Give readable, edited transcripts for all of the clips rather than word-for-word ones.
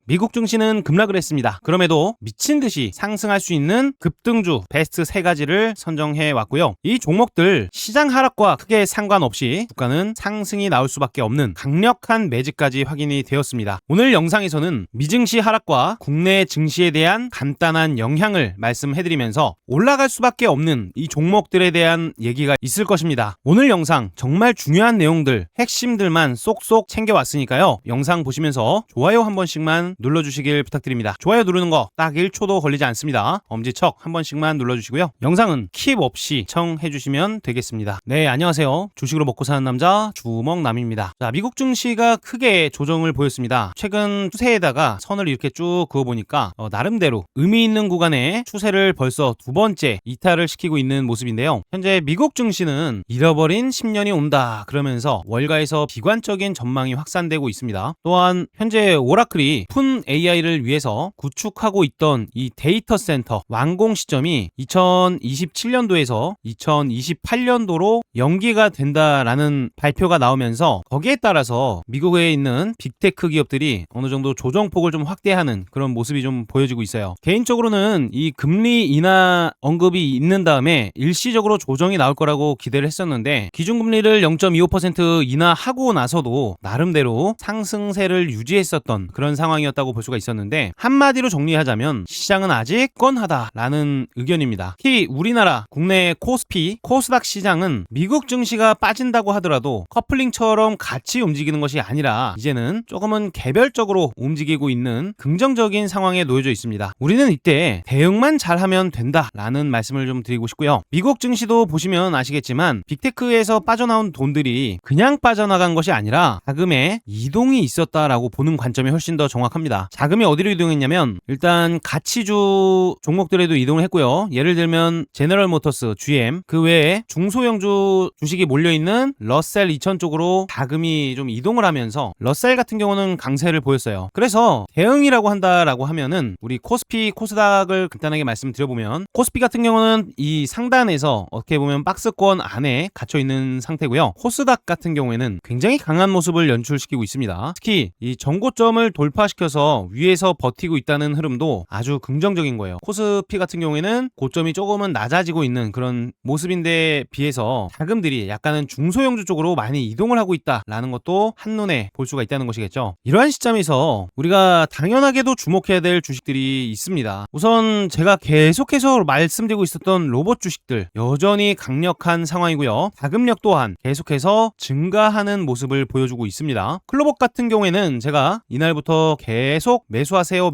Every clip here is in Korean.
미국 증시는 급락을 했습니다. 그럼에도 미친 듯이 상승할 수 있는 급등주 베스트 3가지를 선정해 왔고요. 이 종목들 시장 하락과 크게 상관없이 주가는 상승이 나올 수밖에 없는 강력한 매집까지 확인이 되었습니다. 오늘 영상에서는 미증시 하락과 국내 증시에 대한 간단한 영향을 말씀해드리면서 올라갈 수밖에 없는 이 종목들에 대한 얘기가 있을 것입니다. 오늘 영상 정말 중요한 내용들, 핵심들만 쏙쏙 챙겨왔으니까요. 영상 보시면서 좋아요 한 번씩만 눌러주시길 부탁드립니다. 좋아요 누르는 거 딱 1초도 걸리지 않습니다. 엄지척 한 번씩만 눌러주시고요. 영상은 킵 없이 시청해주시면 되겠습니다. 네, 안녕하세요. 주식으로 먹고 사는 남자 주먹남입니다. 자, 미국 증시가 크게 조정을 보였습니다. 최근 추세에다가 선을 이렇게 쭉 그어보니까 나름대로 의미 있는 구간에 추세를 벌써 두 번째 이탈을 시키고 있는 모습인데요. 현재 미국 증시는 잃어버린 10년이 온다 그러면서 월가에서 비관적인 전망이 확산되고 있습니다. 또한 현재 오라클이 푼 AI를 위해서 구축하고 있던 이 데이터 센터 완공 시점이 2027년도에서 2028년도로 연기가 된다라는 발표가 나오면서 거기에 따라서 미국에 있는 빅테크 기업들이 어느 정도 조정폭을 좀 확대하는 그런 모습이 좀 보여지고 있어요. 개인적으로는 이 금리 인하 언급이 있는 다음에 일시적으로 조정이 나올 거라고 기대를 했었는데 기준금리를 0.25% 인하하고 나서도 나름대로 상승세를 유지했었던 그런 상황이었다고 볼 수가 있었는데 한마디로 정리하자면 시장은 아직 건하다라는 의견입니다. 특히 우리나라 국내 코스피, 코스닥 시장은 미국 증시가 빠진다고 하더라도 커플링처럼 같이 움직이는 것이 아니라 이제는 조금은 개별적으로 움직이고 있는 긍정적인 상황에 놓여져 있습니다. 우리는 이때 대응만 잘하면 된다라는 말씀을 좀 드리고 싶고요. 미국 증시도 보시면 아시겠지만 빅테크에서 빠져나온 돈들이 그냥 빠져나간 것이 아니라 자금의 이동이 있었다라고 보는 관점이 훨씬 더 정확합니다. 자금이 어디로 이동했냐면 일단 가치주 종목들에도 이동을 했고요. 예를 들면 제너럴모터스, GM, 그 외에 중소형주 주식이 몰려있는 러셀 2000 쪽으로 자금이 좀 이동을 하면서 러셀 같은 경우는 강세를 보였어요. 그래서 대응이라고 한다라고 하면은 우리 코스피, 코스닥을 간단하게 말씀드려보면 코스피 같은 경우는 이 상단에서 어떻게 보면 박스권 안에 갇혀있는 상태고요. 코스닥 같은 경우에는 굉장히 강한 모습을 연출시키고 있습니다. 특히 이 전고점을 돌파시켜서 위에서 버티고 있다는 흐름도 아주 긍정적인 거예요. 코스피 같은 경우에는 고점이 조금은 낮아지고 있는 그런 모습인데 비해서 자금들이 약간은 중소형주 쪽으로 많이 이동을 하고 있다라는 것도 한눈에 볼 수가 있다는 것이겠죠. 이러한 시점에서 우리가 당연하게도 주목해야 될 주식들이 있습니다. 우선 제가 계속해서 말씀드리고 있었던 로봇 주식들 여전히 강력한 상황이고요. 자금력 또한 계속해서 증가하는 모습을 보여주고 있습니다. 클로봇 같은 경우에는 제가 이날부터 계속 매수하세요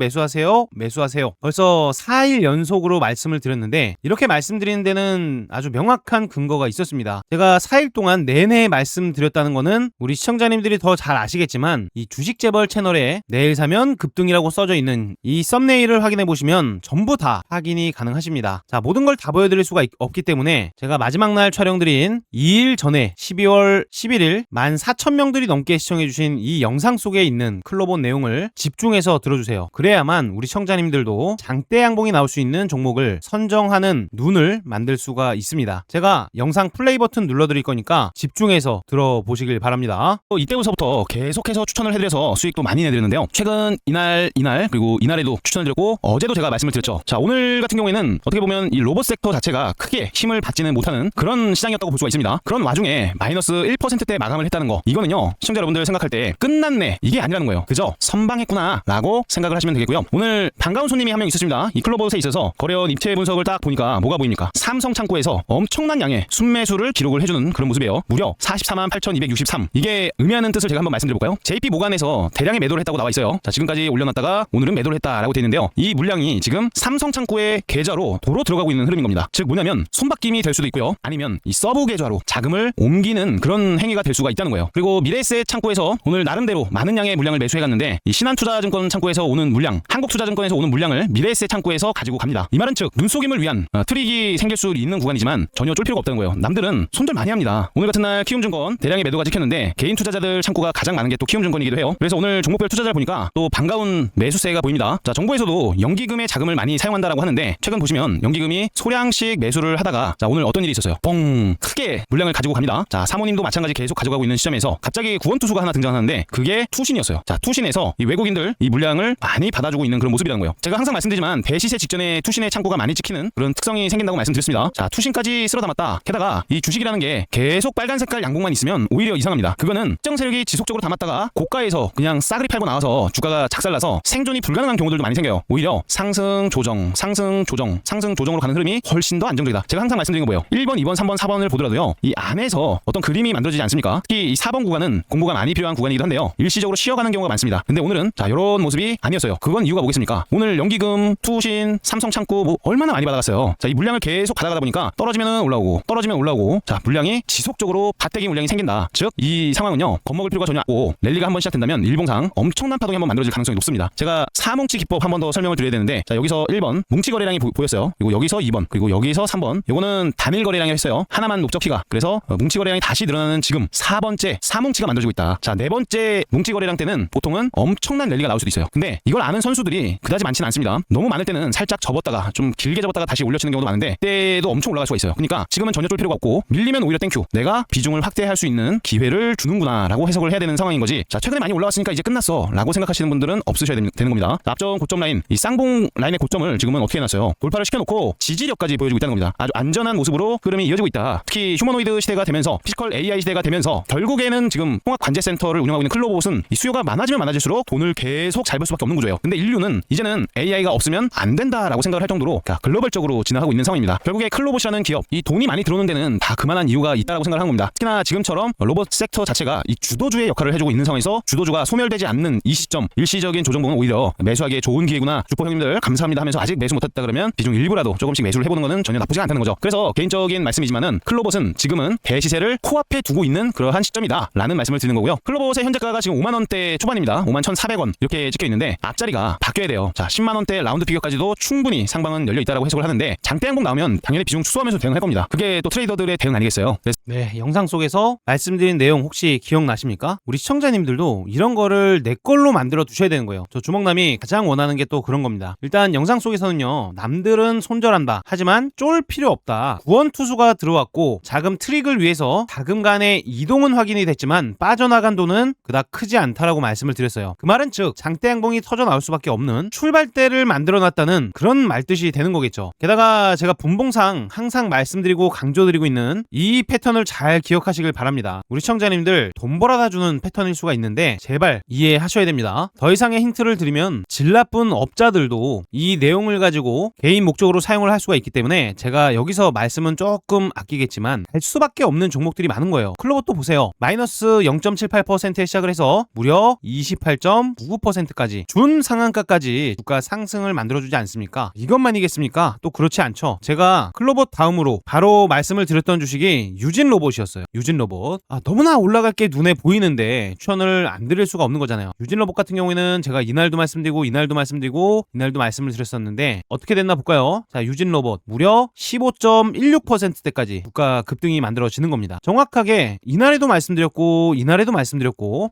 벌써 4일 연속으로 말씀을 드렸는데 이렇게 말씀드리는 데는 아주 명확한 근거가 있었습니다. 제가 4일 동안 내내 말씀드렸다는 거는 우리 시청자님들이 더 잘 아시겠지만 이 주식재벌 채널에 내일 사면 급등이라고 써져 있는 이 썸네일을 확인해 보시면 전부 다 확인이 가능하십니다. 자, 모든 걸 다 보여드릴 수가 없기 때문에 제가 마지막 날 촬영드린 2일 전에 12월 11일 14,000명들이 넘게 시청해주신 이 영상 속에 있는 클로봇 내용을 집중해서 들어주세요. 그래야만 우리 시청자님들도 장대 양봉이 나올 수 있는 종목을 선정하는 눈을 만들 수가 있습니다. 제가 영상 플레이 버튼 눌러드릴 거니까 집중해서 들어보시길 바랍니다. 이때부터 계속해서 추천을 해드려서 수익도 많이 내드렸는데요. 최근 이날 그리고 이날에도 추천을 드렸고 어제도 제가 말씀을 드렸죠. 자, 오늘 같은 경우에는 어떻게 보면 이 로봇 섹터 자체가 크게 힘을 받지는 못하는 그런 시장이었다고 볼 수가 있습니다. 그런 와중에 마이너스 1%대 마감을 했다는 거, 이거는요 시청자 여러분들 생각할 때 끝났네 이게 아니라는 거예요. 그죠? 선방했구나 라고 생각을 하시면 되겠고요. 오늘 반가운 손님이 한 명 있으십니다. 이 클로봇에 있어서 거래원 입체 분석을 딱 보니까 뭐가 보입니까? 삼성 창고에서 엄청난 양의 순매수를 기록을 해주는 그런 모습이에요. 무려 448,263. 이게 의미하는 뜻을 제가 한번 말씀드려볼까요? JP 모간에서 대량의 매도를 했다고 나와 있어요. 자, 지금까지 올려놨다가 오늘은 매도를 했다라고 되어 있는데요. 이 물량이 지금 삼성 창고의 계좌로 도로 들어가고 있는 흐름인 겁니다. 즉 뭐냐면 손바뀜이 될 수도 있고요. 아니면 이 서브 계좌로 자금을 옮기는 그런 행위가 될 수가 있다는 거예요. 그리고 미래에셋 창고에서 오늘 나름대로 많은 양의 물량을 매수해갔는데 이 신한투자증권 창고에서 오는 물량, 한국투자증권에서 오는 물량을 미래에셋 창고에서 가지고 갑니다. 이 말은 즉 눈속임을 위한 트릭이 생길 수 있는 구간이지만 전혀 쫄 필요가 없다는 거예요. 남들은 손절 많이 합니다. 오늘 같은 날 키움증권 대량의 매도가 찍혔는데 개인 투자자들 창고가 가장 많은 게 또 키움증권이기도 해요. 그래서 오늘 종목별 투자자를 보니까 또 반가운 매수세가 보입니다. 자, 정부에서도 연기금의 자금을 많이 사용한다라고 하는데 최근 보시면 연기금이 소량씩 매수를 하다가 자, 오늘 어떤 일이 있었어요? 뻥! 크게 물량을 가지고 갑니다. 자, 사모님도 마찬가지 계속 가져가고 있는 시점에서 갑자기 구원투수가 하나 등장하는데 그게 투신이었어요. 자, 투신에서 이 외국인들 주식들 이 물량을 많이 받아주고 있는 그런 모습이라는 거예요. 제가 항상 말씀드리지만 대시세 직전에 투신의 창고가 많이 찍히는 그런 특성이 생긴다고 말씀드렸습니다. 자, 투신까지 쓸어 담았다. 게다가 이 주식이라는 게 계속 빨간 색깔 양봉만 있으면 오히려 이상합니다. 그거는 특정 세력이 지속적으로 담았다가 고가에서 그냥 싸그리 팔고 나와서 주가가 작살나서 생존이 불가능한 경우들도 많이 생겨요. 오히려 상승 조정, 상승 조정, 상승 조정으로 가는 흐름이 훨씬 더 안정적이다. 제가 항상 말씀드린 거 뭐예요? 1번, 2번, 3번, 4번을 보더라도요. 이 안에서 어떤 그림이 만들어지지 않습니까? 특히 이 4번 구간은 공부가 많이 필요한 구간이기도 한데요. 일시적으로 쉬어가는 경우가 많습니다. 근데 오늘은 자, 이런 모습이 아니었어요. 그건 이유가 뭐겠습니까? 오늘 연기금, 투신, 삼성창고 뭐 얼마나 많이 받아갔어요. 자, 이 물량을 계속 받아가다 보니까 떨어지면 올라오고 떨어지면 올라오고 자, 물량이 지속적으로 밭대기 물량이 생긴다. 즉 이 상황은요. 겁먹을 필요가 전혀 없고 랠리가 한번 시작된다면 일봉상 엄청난 파동이 한번 만들어질 가능성이 높습니다. 제가 4뭉치 기법 한 번 더 설명을 드려야 되는데 자, 여기서 1번 뭉치 거래량이 보였어요. 그리고 여기서 2번 그리고 여기서 3번 요거는 단일 거래량이 했어요. 하나만 목적키가. 그래서 뭉치 거래량이 다시 늘어나는 지금 4번째 4뭉치가 만들어지고 있다. 자, 4번째 뭉치 거래량 때는 보통은 엄청난 랠리가 나올 수도 있어요. 근데 이걸 아는 선수들이 그다지 많지는 않습니다. 너무 많을 때는 살짝 접었다가 좀 길게 접었다가 다시 올려치는 경우도 많은데 때도 엄청 올라갈 수가 있어요. 그러니까 지금은 전혀 쫄 필요가 없고 밀리면 오히려 땡큐. 내가 비중을 확대할 수 있는 기회를 주는구나 라고 해석을 해야 되는 상황인 거지. 자, 최근에 많이 올라왔으니까 이제 끝났어 라고 생각하시는 분들은 없으셔야 되는 겁니다. 자, 앞전 고점 라인 이 쌍봉 라인의 고점을 지금은 어떻게 해놨어요? 돌파를 시켜놓고 지지력까지 보여주고 있다는 겁니다. 아주 안전한 모습으로 흐름이 이어지고 있다. 특히 휴머노이드 시대가 되면서 피지컬 AI 시대가 되면서 결국에는 지금 통합관제센터를 운영하고 있는 클로봇은 이 수요가 많아지면 많아질수록 돈을 계속 잘 벌 수밖에 없는 구조예요. 근데 인류는 이제는 AI가 없으면 안 된다라고 생각을 할 정도로 글로벌적으로 진화하고 있는 상황입니다. 결국에 클로봇이라는 기업 이 돈이 많이 들어오는 데는 다 그만한 이유가 있다라고 생각을 하는 겁니다. 특히나 지금처럼 로봇 섹터 자체가 이 주도주의 역할을 해주고 있는 상황에서 주도주가 소멸되지 않는 이 시점 일시적인 조정봉은 오히려 매수하기에 좋은 기회구나. 주포 형님들 감사합니다 하면서 아직 매수 못했다 그러면 비중 일부라도 조금씩 매수를 해보는 거는 전혀 나쁘지 않다는 거죠. 그래서 개인적인 말씀이지만은 클로봇은 지금은 대시세를 코앞에 두고 있는 그러한 시점이다 라는 말씀을 드리는 거고요. 클로봇의 현재가가 지금 5만원대 초반입니다. 51,400원 이렇게 찍혀 있는데 앞자리가 바뀌어야 돼요. 자, 10만원대 라운드 피겨까지도 충분히 상방은 열려있다라고 해석을 하는데 장대 항복 나오면 당연히 비중 축소하면서 대응할 겁니다. 그게 또 트레이더들의 대응 아니겠어요? 네, 영상 속에서 말씀드린 내용 혹시 기억나십니까? 우리 시청자님들도 이런 거를 내 걸로 만들어 두셔야 되는 거예요. 저 주먹남이 가장 원하는 게 또 그런 겁니다. 일단 영상 속에서는요, 남들은 손절한다. 하지만 쫄 필요 없다. 구원투수가 들어왔고 자금 트릭을 위해서 자금 간의 이동은 확인이 됐지만 빠져나간 돈은 그닥 크지 않다라고 말씀을 드렸어요. 그 말은 즉 장대 양봉이 터져 나올 수밖에 없는 출발대를 만들어놨다는 그런 말뜻이 되는 거겠죠. 게다가 제가 분봉상 항상 말씀드리고 강조드리고 있는 이 패턴을 잘 기억하시길 바랍니다. 우리 시청자님들 돈 벌어다 주는 패턴일 수가 있는데 제발 이해하셔야 됩니다. 더 이상의 힌트를 드리면 질 나쁜 업자들도 이 내용을 가지고 개인 목적으로 사용을 할 수가 있기 때문에 제가 여기서 말씀은 조금 아끼겠지만 할 수밖에 없는 종목들이 많은 거예요. 클로봇도 보세요. 마이너스 0.78%에 시작을 해서 무려 28.99%까지 준 상한가까지 주가 상승을 만들어주지 않습니까? 이것만이겠습니까? 또 그렇지 않죠. 제가 클로봇 다음으로 바로 말씀을 드렸던 주식이 유진 로봇이었어요. 유진 로봇. 너무나 올라갈 게 눈에 보이는데 추천을 안 드릴 수가 없는 거잖아요. 유진 로봇 같은 경우에는 제가 이날도 말씀드리고 이날도 말씀을 드렸었는데 어떻게 됐나 볼까요? 자, 유진 로봇 무려 15.16%대까지 주가 급등이 만들어지는 겁니다. 정확하게 이날에도 말씀드렸고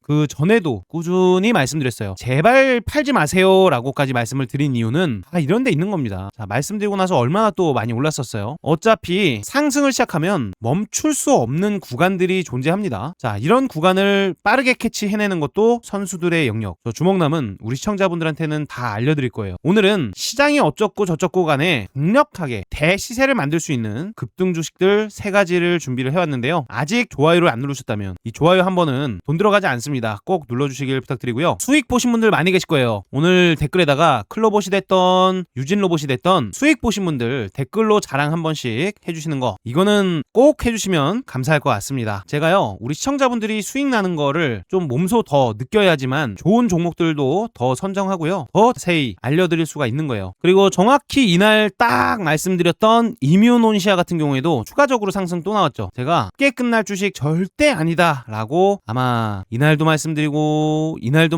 그 전에도 꾸준히 말씀드렸어요. 제발 팔지 마세요 라고까지 말씀을 드린 이유는 이런 데 있는 겁니다. 자, 말씀드리고 나서 얼마나 또 많이 올랐었어요. 어차피 상승을 시작하면 멈출 수 없는 구간들이 존재합니다. 자, 이런 구간을 빠르게 캐치해내는 것도 선수들의 영역. 저 주먹남은 우리 시청자분들한테는 다 알려드릴 거예요. 오늘은 시장이 어쩌고 저쩌고 간에 강력하게 대시세를 만들 수 있는 급등 주식들 3가지를 준비를 해왔는데요. 아직 좋아요를 안 누르셨다면 이 좋아요 한 번은 돈 들어가지 않습니다. 꼭 눌러주시길 부탁드리고요. 수익 보신 분들 많이 계실 거예요. 오늘 댓글에다가 클로봇이 됐던 유진 로봇이 됐던 수익 보신 분들 댓글로 자랑 한 번씩 해주시는 거, 이거는 꼭 해주시면 감사할 것 같습니다. 제가요, 우리 시청자분들이 수익 나는 거를 좀 몸소 더 느껴야지만 좋은 종목들도 더 선정하고요, 더 자세히 알려드릴 수가 있는 거예요. 그리고 정확히 이날 딱 말씀드렸던 이뮤논시아 같은 경우에도 추가적으로 상승 또 나왔죠. 제가 쉽게 끝날 주식 절대 아니다 라고 아마 이날도 말씀드리고 이날도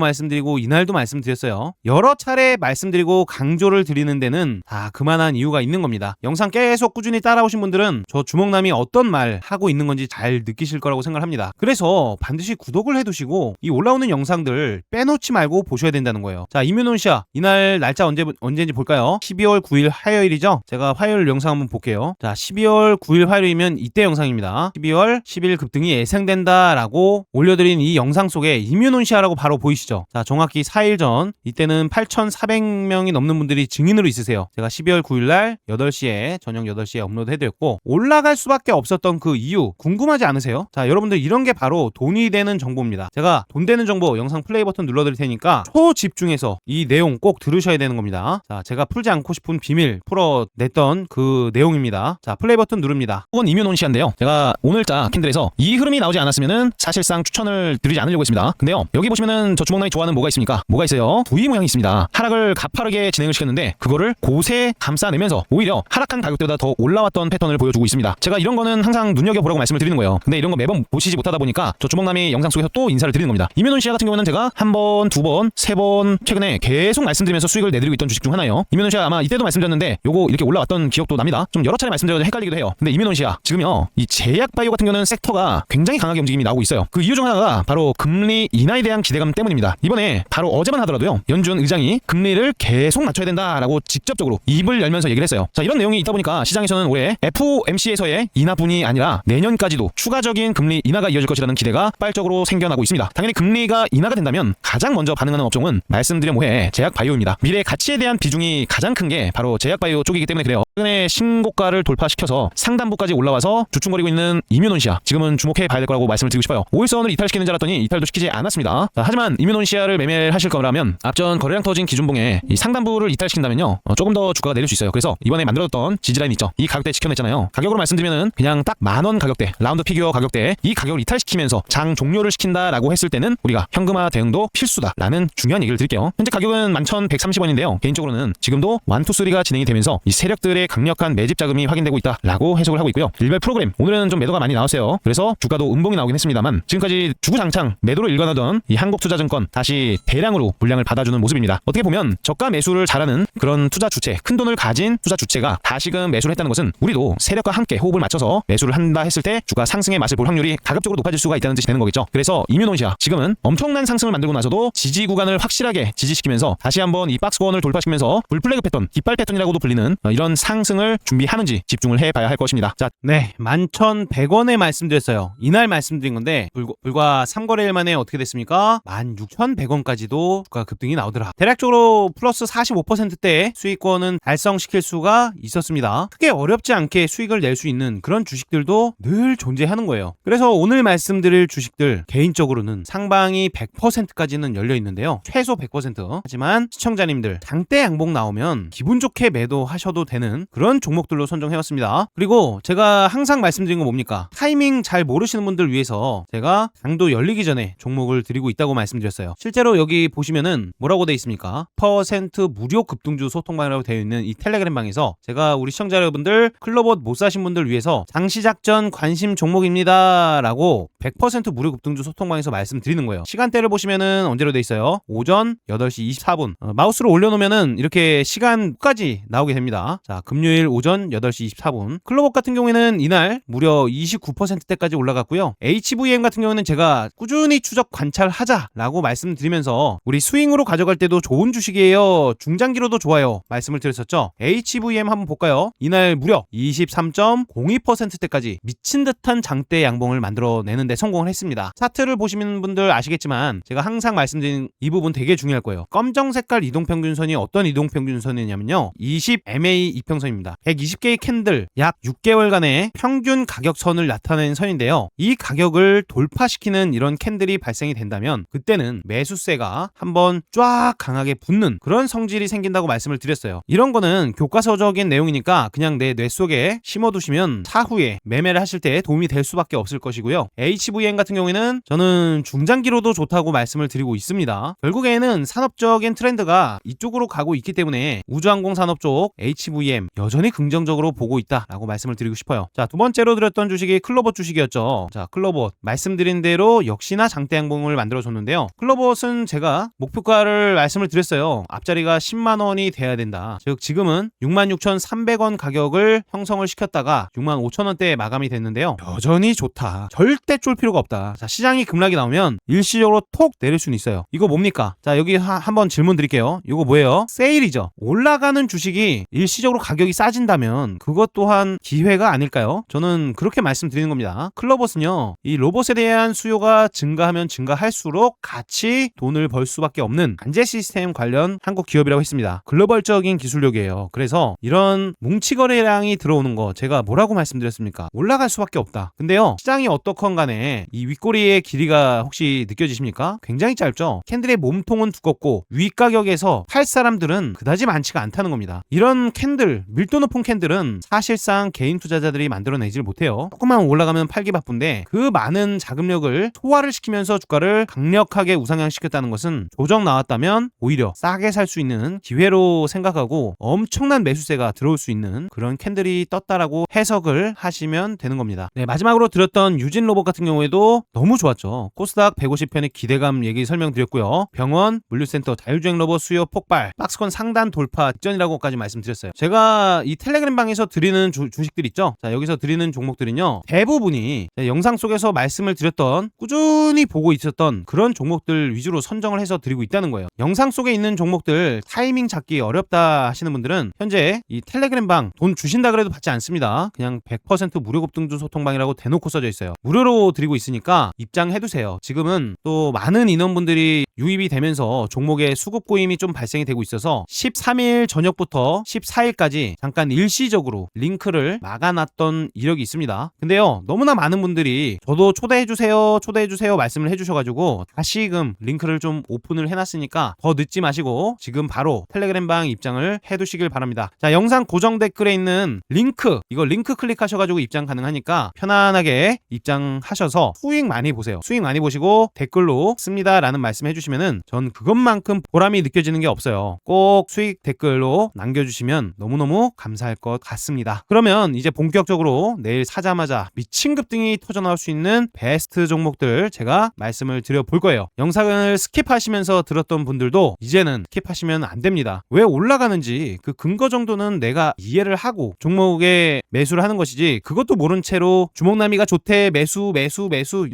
말씀드렸어요. 여러 차례 말씀드리고 강조를 드리는 데는 다 그만한 이유가 있는 겁니다. 영상 계속 꾸준히 따라오신 분들은 저 주먹남이 어떤 말 하고 있는 건지 잘 느끼실 거라고 생각합니다. 그래서 반드시 구독을 해두시고 이 올라오는 영상들 빼놓지 말고 보셔야 된다는 거예요. 자, 이뮤논시아 이날 날짜 언제인지 볼까요? 12월 9일 화요일이죠? 제가 화요일 영상 한번 볼게요. 자, 12월 9일 화요일이면 이때 영상입니다. 12월 10일 급등이 예상된다 라고 올려드린 이 영상 속에 이뮤논시아라고 바로 보이시죠? 자, 정확히 4일 전 이때는 8,400명이 넘는 분들이 증인으로 있으세요. 제가 12월 9일날 8시에 저녁 8시에 업로드해드렸고 올라갈 수밖에 없었던 그 이유 궁금하지 않으세요? 자, 여러분들 이런 게 바로 돈이 되는 정보입니다. 제가 돈 되는 정보 영상 플레이 버튼 눌러드릴 테니까 초집중해서 이 내용 꼭 들으셔야 되는 겁니다. 자, 제가 풀지 않고 싶은 비밀 풀어냈던 그 내용입니다. 자, 플레이 버튼 누릅니다. 혹은 임유논시아인데요. 제가 오늘자 캔들에서 이 흐름이 나오지 않았으면은 사실상 추천을 드리지 않으려고 했습니다. 근데요, 여기 보시면은 저 주먹남이 좋아하는 뭐가 있습니까? 뭐가 있어요? V 모양이 있습니다. 하락을 가파르게 진행을 시켰는데 그거를 곳에 감싸내면서 오히려 하락한 가격대보다 더 올라왔던 패턴을 보여주고 있습니다. 제가 이런 거는 항상 눈여겨보라고 말씀을 드리는 거예요. 근데 이런 거 매번 보시지 못하다 보니까 저 주먹남이 영상 속에서 또 인사를 드리는 겁니다. 임유논시아 같은 경우는 제가 한 번, 두 번, 세 번 최근에 계속 말씀드리면서 수익을 내드리고 있던 주식 중 하나예요. 임유논시아 아마 이때도 말씀드렸는데 요거 이렇게 올라왔던 기억도 납니다. 좀 여러 차례 말씀드려서 헷갈리기도 해요. 근데 임유논시아 지금요, 이 제약바이오 같은 경우는 섹터가 굉장히 강하게 움직임이 나오고 있어요. 그 이유 중 하나가 바로 금리 인하에 대한 기대감 때문입니다. 이번에 바로 어제만 하더라도요, 연준 의장이 금리를 계속 낮춰야 된다라고 직접적으로 입을 열면서 얘기를 했어요. 자, 이런 내용이 있다 보니까 시장에서는 올해 FOMC에서의 인하뿐이 아니라 내년까지도 추가적인 금리 인하가 이어질 것이라는 기대가 빨적으로 생겨나고 있습니다. 당연히 금리가 인하가 된다면 가장 먼저 반응하는 업종은 말씀드려 뭐해 제약바이오입니다. 미래 가치에 대한 비중이 가장 큰 게 바로 제약바이오 쪽이기 때문에 그래요. 최근에 신고가를 돌파시켜서 상단부까지 올라와서 주춤거리고 있는 임유논시아, 지금은 주목해 봐야 될 거라고 말씀을 드리고 싶어요. 5일선을 이탈시키는 줄 알았더니 이탈도 시키지 않았습니다. 자, 하지만 임유논시아를 매매를 하실 거라면 앞전 거래량 터진 기준봉에 이 상단부를 이탈시킨다면요, 조금 더 주가가 내릴 수 있어요. 그래서 이번에 만들어졌던 지지라인 있죠, 이 가격대 지켜냈잖아요. 가격으로 말씀드리면은 그냥 딱 10,000원 가격대, 라운드 피규어 가격대, 이 가격을 이탈시키면서 장 종료를 시킨다라고 했을 때는 우리가 현금화 대응도 필수다라는 중요한 얘기를 드릴게요. 현재 가격은 11,130원인데요 개인적으로는 지금도 1, 2, 3가 진행이 되면서 이 세력들의 강력한 매집 자금이 확인되고 있다라고 해석을 하고 있고요. 일별 프로그램 오늘은 좀 매도가 많이 나왔어요. 그래서 주가도 음봉이 나오긴 했습니다만 지금까지 주구장창 매도를 일관하던 이 한국투자증권 다시 대량으로 물량을 받아주는 모습입니다. 어떻게 보면 저가 매수를 잘하는 그런 투자 주체, 큰 돈을 가진 투자 주체가 다시금 매수를 했다는 것은 우리도 세력과 함께 호흡을 맞춰서 매수를 한다 했을 때 주가 상승의 맛을 볼 확률이 가급적으로 높아질 수가 있다는 뜻이 되는 거겠죠. 그래서 임유논시아 지금은 엄청난 상승을 만들고 나서도 지지 구간을 확실하게 지지시키면서 다시 한번 이 박스권을 돌파시키면서 불플래그 패턴, 깃발 패턴이라고도 불리는 이런 상승을 준비하는지 집중을 해봐야 할 것입니다. 자, 네, 11,100원에 말씀드렸어요. 이날 말씀드린 건데 불과 3거래일 만에 어떻게 됐습니까? 16,100원까지도 주가 급등이 나오더라. 대략적으로 플러스 45%대의 수익권은 달성시킬 수가 있었습니다. 크게 어렵지 않게 수익을 낼 수 있는 그런 주식들도 늘 존재하는 거예요. 그래서 오늘 말씀드릴 주식들 개인적으로는 상방이 100%까지는 열려 있는데요, 최소 100%. 하지만 시청자님들 장대 양봉 나오면 기분 좋게 매도하셔도 되는 그런 종목들로 선정해왔습니다. 그리고 제가 항상 말씀드린 거 뭡니까? 타이밍 잘 모르시는 분들 위해서 제가 장도 열리기 전에 종목을 드리고 있다고 말씀드렸어요. 실제로 여기 보시면은 뭐라고 돼 있습니까? 퍼센트 무료 급등주 소통방이라고 되어 있는 이 텔레그램 방에서 제가 우리 시청자 여러분들 클로봇 못 사신 분들 위해서 장시작전 관심 종목입니다 라고 100% 무료 급등주 소통방에서 말씀드리는 거예요. 시간대를 보시면은 언제로 돼 있어요? 오전 8시 24분. 마우스로 올려놓으면은 이렇게 시간까지 나오게 됩니다. 자, 금요일 오전 8시 24분. 클로봇 같은 경우에는 이날 무려 29%대까지 올라갔고요. HVM 같은 경우는 제가 꾸준히 추적 관찰하자라고 말씀드리면서 우리 스윙으로 가져갈 때도 좋은 주식이에요, 중장기로도 좋아요 말씀을 드렸었죠. HVM 한번 볼까요? 이날 무려 23.02%대까지 미친 듯한 장대 양봉을 만들어내는데 성공을 했습니다. 차트를 보시는 분들 아시겠지만 제가 항상 말씀드린 이 부분 되게 중요할 거예요. 검정 색깔 이동평균선이 어떤 이동평균선이냐면요, 20MA 이평선입니다. 120개의 캔들 약 6개월간의 평균 가격선을 나타내는 선인데요, 이 가격을 돌파시키는 이런 캔들이 발생이 된다면 그때는 매수세가 한번 쫙 강하게 붙는 그런 성질이 생긴다고 말씀을 드렸어요. 이런 거는 교과서적인 내용이니까 그냥 내 뇌 속에 심어두시면 차후에 매매를 하실 때 도움이 될 수밖에 없을 것이고요. HVM 같은 경우에는 저는 중장기로도 좋다고 말씀을 드리고 있습니다. 결국에는 산업적인 트렌드가 이쪽으로 가고 있기 때문에 우주항공 산업 쪽 HVM 여전히 긍정적으로 보고 있다라고 말씀을 드리고 싶어요. 자, 두 번째로 드렸던 주식이 클로봇 주식이었죠. 자, 클로봇 말씀드린 대로 역시나 장대 양봉을 만들어줬는데요. 클로봇은 제가 목표가를 말씀을 드렸어요. 앞자리가 10만원이 돼야 된다. 즉 지금은 66,300원 가격을 형성을 시켰다가 65,000원대에 마감이 됐는데요, 여전히 좋다. 절대 쫄 필요가 없다. 자, 시장이 급락이 나오면 일시적으로 톡 내릴 수는 있어요. 이거 뭡니까? 자, 여기 한번 질문 드릴게요. 이거 뭐예요? 세일이죠. 올라가는 주식이 일시적으로 가격이 싸진다면 그것 또한 기회가 아닐까요? 저는 그렇게 말씀드리는 겁니다. 클로봇은요, 이 로봇에 대한 수요가 증가하면 증가할수록 같이 돈을 벌 수밖에 없는 관제 시스템 관련 한국 기업이라고 했습니다. 글로벌적인 기술력이에요. 그래서 이런 뭉치거래량이 들어오는 거 제가 뭐라고 말씀드렸습니까? 올라갈 수밖에 없다. 근데요, 시장이 어떻건 간에 이 윗꼬리의 길이가 혹시 느껴지십니까? 굉장히 짧죠? 캔들의 몸통은 두껍고 윗가격에서 팔 사람들은 그다지 많지가 않다는 겁니다. 이런 캔들, 밀도 높은 캔들은 사실상 개인 투자자들이 만들어내질 못해요. 조금만 올라가면 팔기 바쁜데 그 많은 자금력을 소화를 시키면서 주가를 강력하게 우상향시켰다는 것은 조정 나왔다면 오히려 싸게 살 수 있는 기회로 생각하고 엄청난 매수세가 들어올 수 있는 그런 캔들이 떴다라고 해석을 하시면 되는 겁니다. 네, 마지막으로 들었던 유진 로봇 같은 경우에도 너무 좋았죠. 코스닥 150편의 기대감 얘기 설명드렸고요. 병원, 물류센터, 자율주행 로봇 수요 폭발, 박스권 상단 돌파 직전이라고까지 말씀드렸어요. 제가 이 텔레그램 방에서 드리는 주식들 있죠. 자, 여기서 드리는 종목들은요, 대부분이 영상 속에서 말씀을 드렸던 꾸준히 보고 있었던 그런 종목들 위주로 선정을 해서 드리고 있다는 거예요. 영상 속에 있는 종목들 타이밍 잡기 어렵다 하시는 분들은 현재 이 텔레그램 방 돈 주신다 그래도 받지 않습니다. 그냥 100% 무료 급등주 소통방이라고 대놓고 써져 있어요. 무료로 드리고 있으니까 입장해두세요. 지금은 또 많은 인원분들이 유입이 되면서 종목에 수급 고임이 좀 발생이 되고 있어서 13일 저녁부터 14일까지 잠깐 일시적으로 링크를 막아놨던 이력이 있습니다. 근데요, 너무나 많은 분들이 저도 초대해주세요 말씀을 해주셔가지고 다시금 링크를 좀 오픈을 해놨으니까 더 늦지 마시고 지금 바로 텔레그램 방 입장을 해두시길 바랍니다. 자, 영상 고정 댓글에 있는 링크, 이거 링크 클릭하셔가지고 입장 가능하니까 편안하게 입장하셔서 수익 많이 보세요. 수익 많이 보시고 댓글로 씁니다 라는 말씀 해주시면은 전 그것만큼 보람이 느껴지는 게 없어요. 꼭 수익 댓글로 남겨주시면 너무너무 감사할 것 같습니다. 그러면 이제 본격적으로 내일 사자마자 미친 급등이 터져나올 수 있는 베스트 종목들 제가 말씀을 드려볼 거예요. 영상을 스킵하시면서 들었던 분들도 이제는 스킵하시면 안 됩니다. 왜 올라가는지 그 근거 정도는 내가 이해를 하고 종목에 매수를 하는 것이지, 그것도 모른 채로 주목남이가 좋대 매수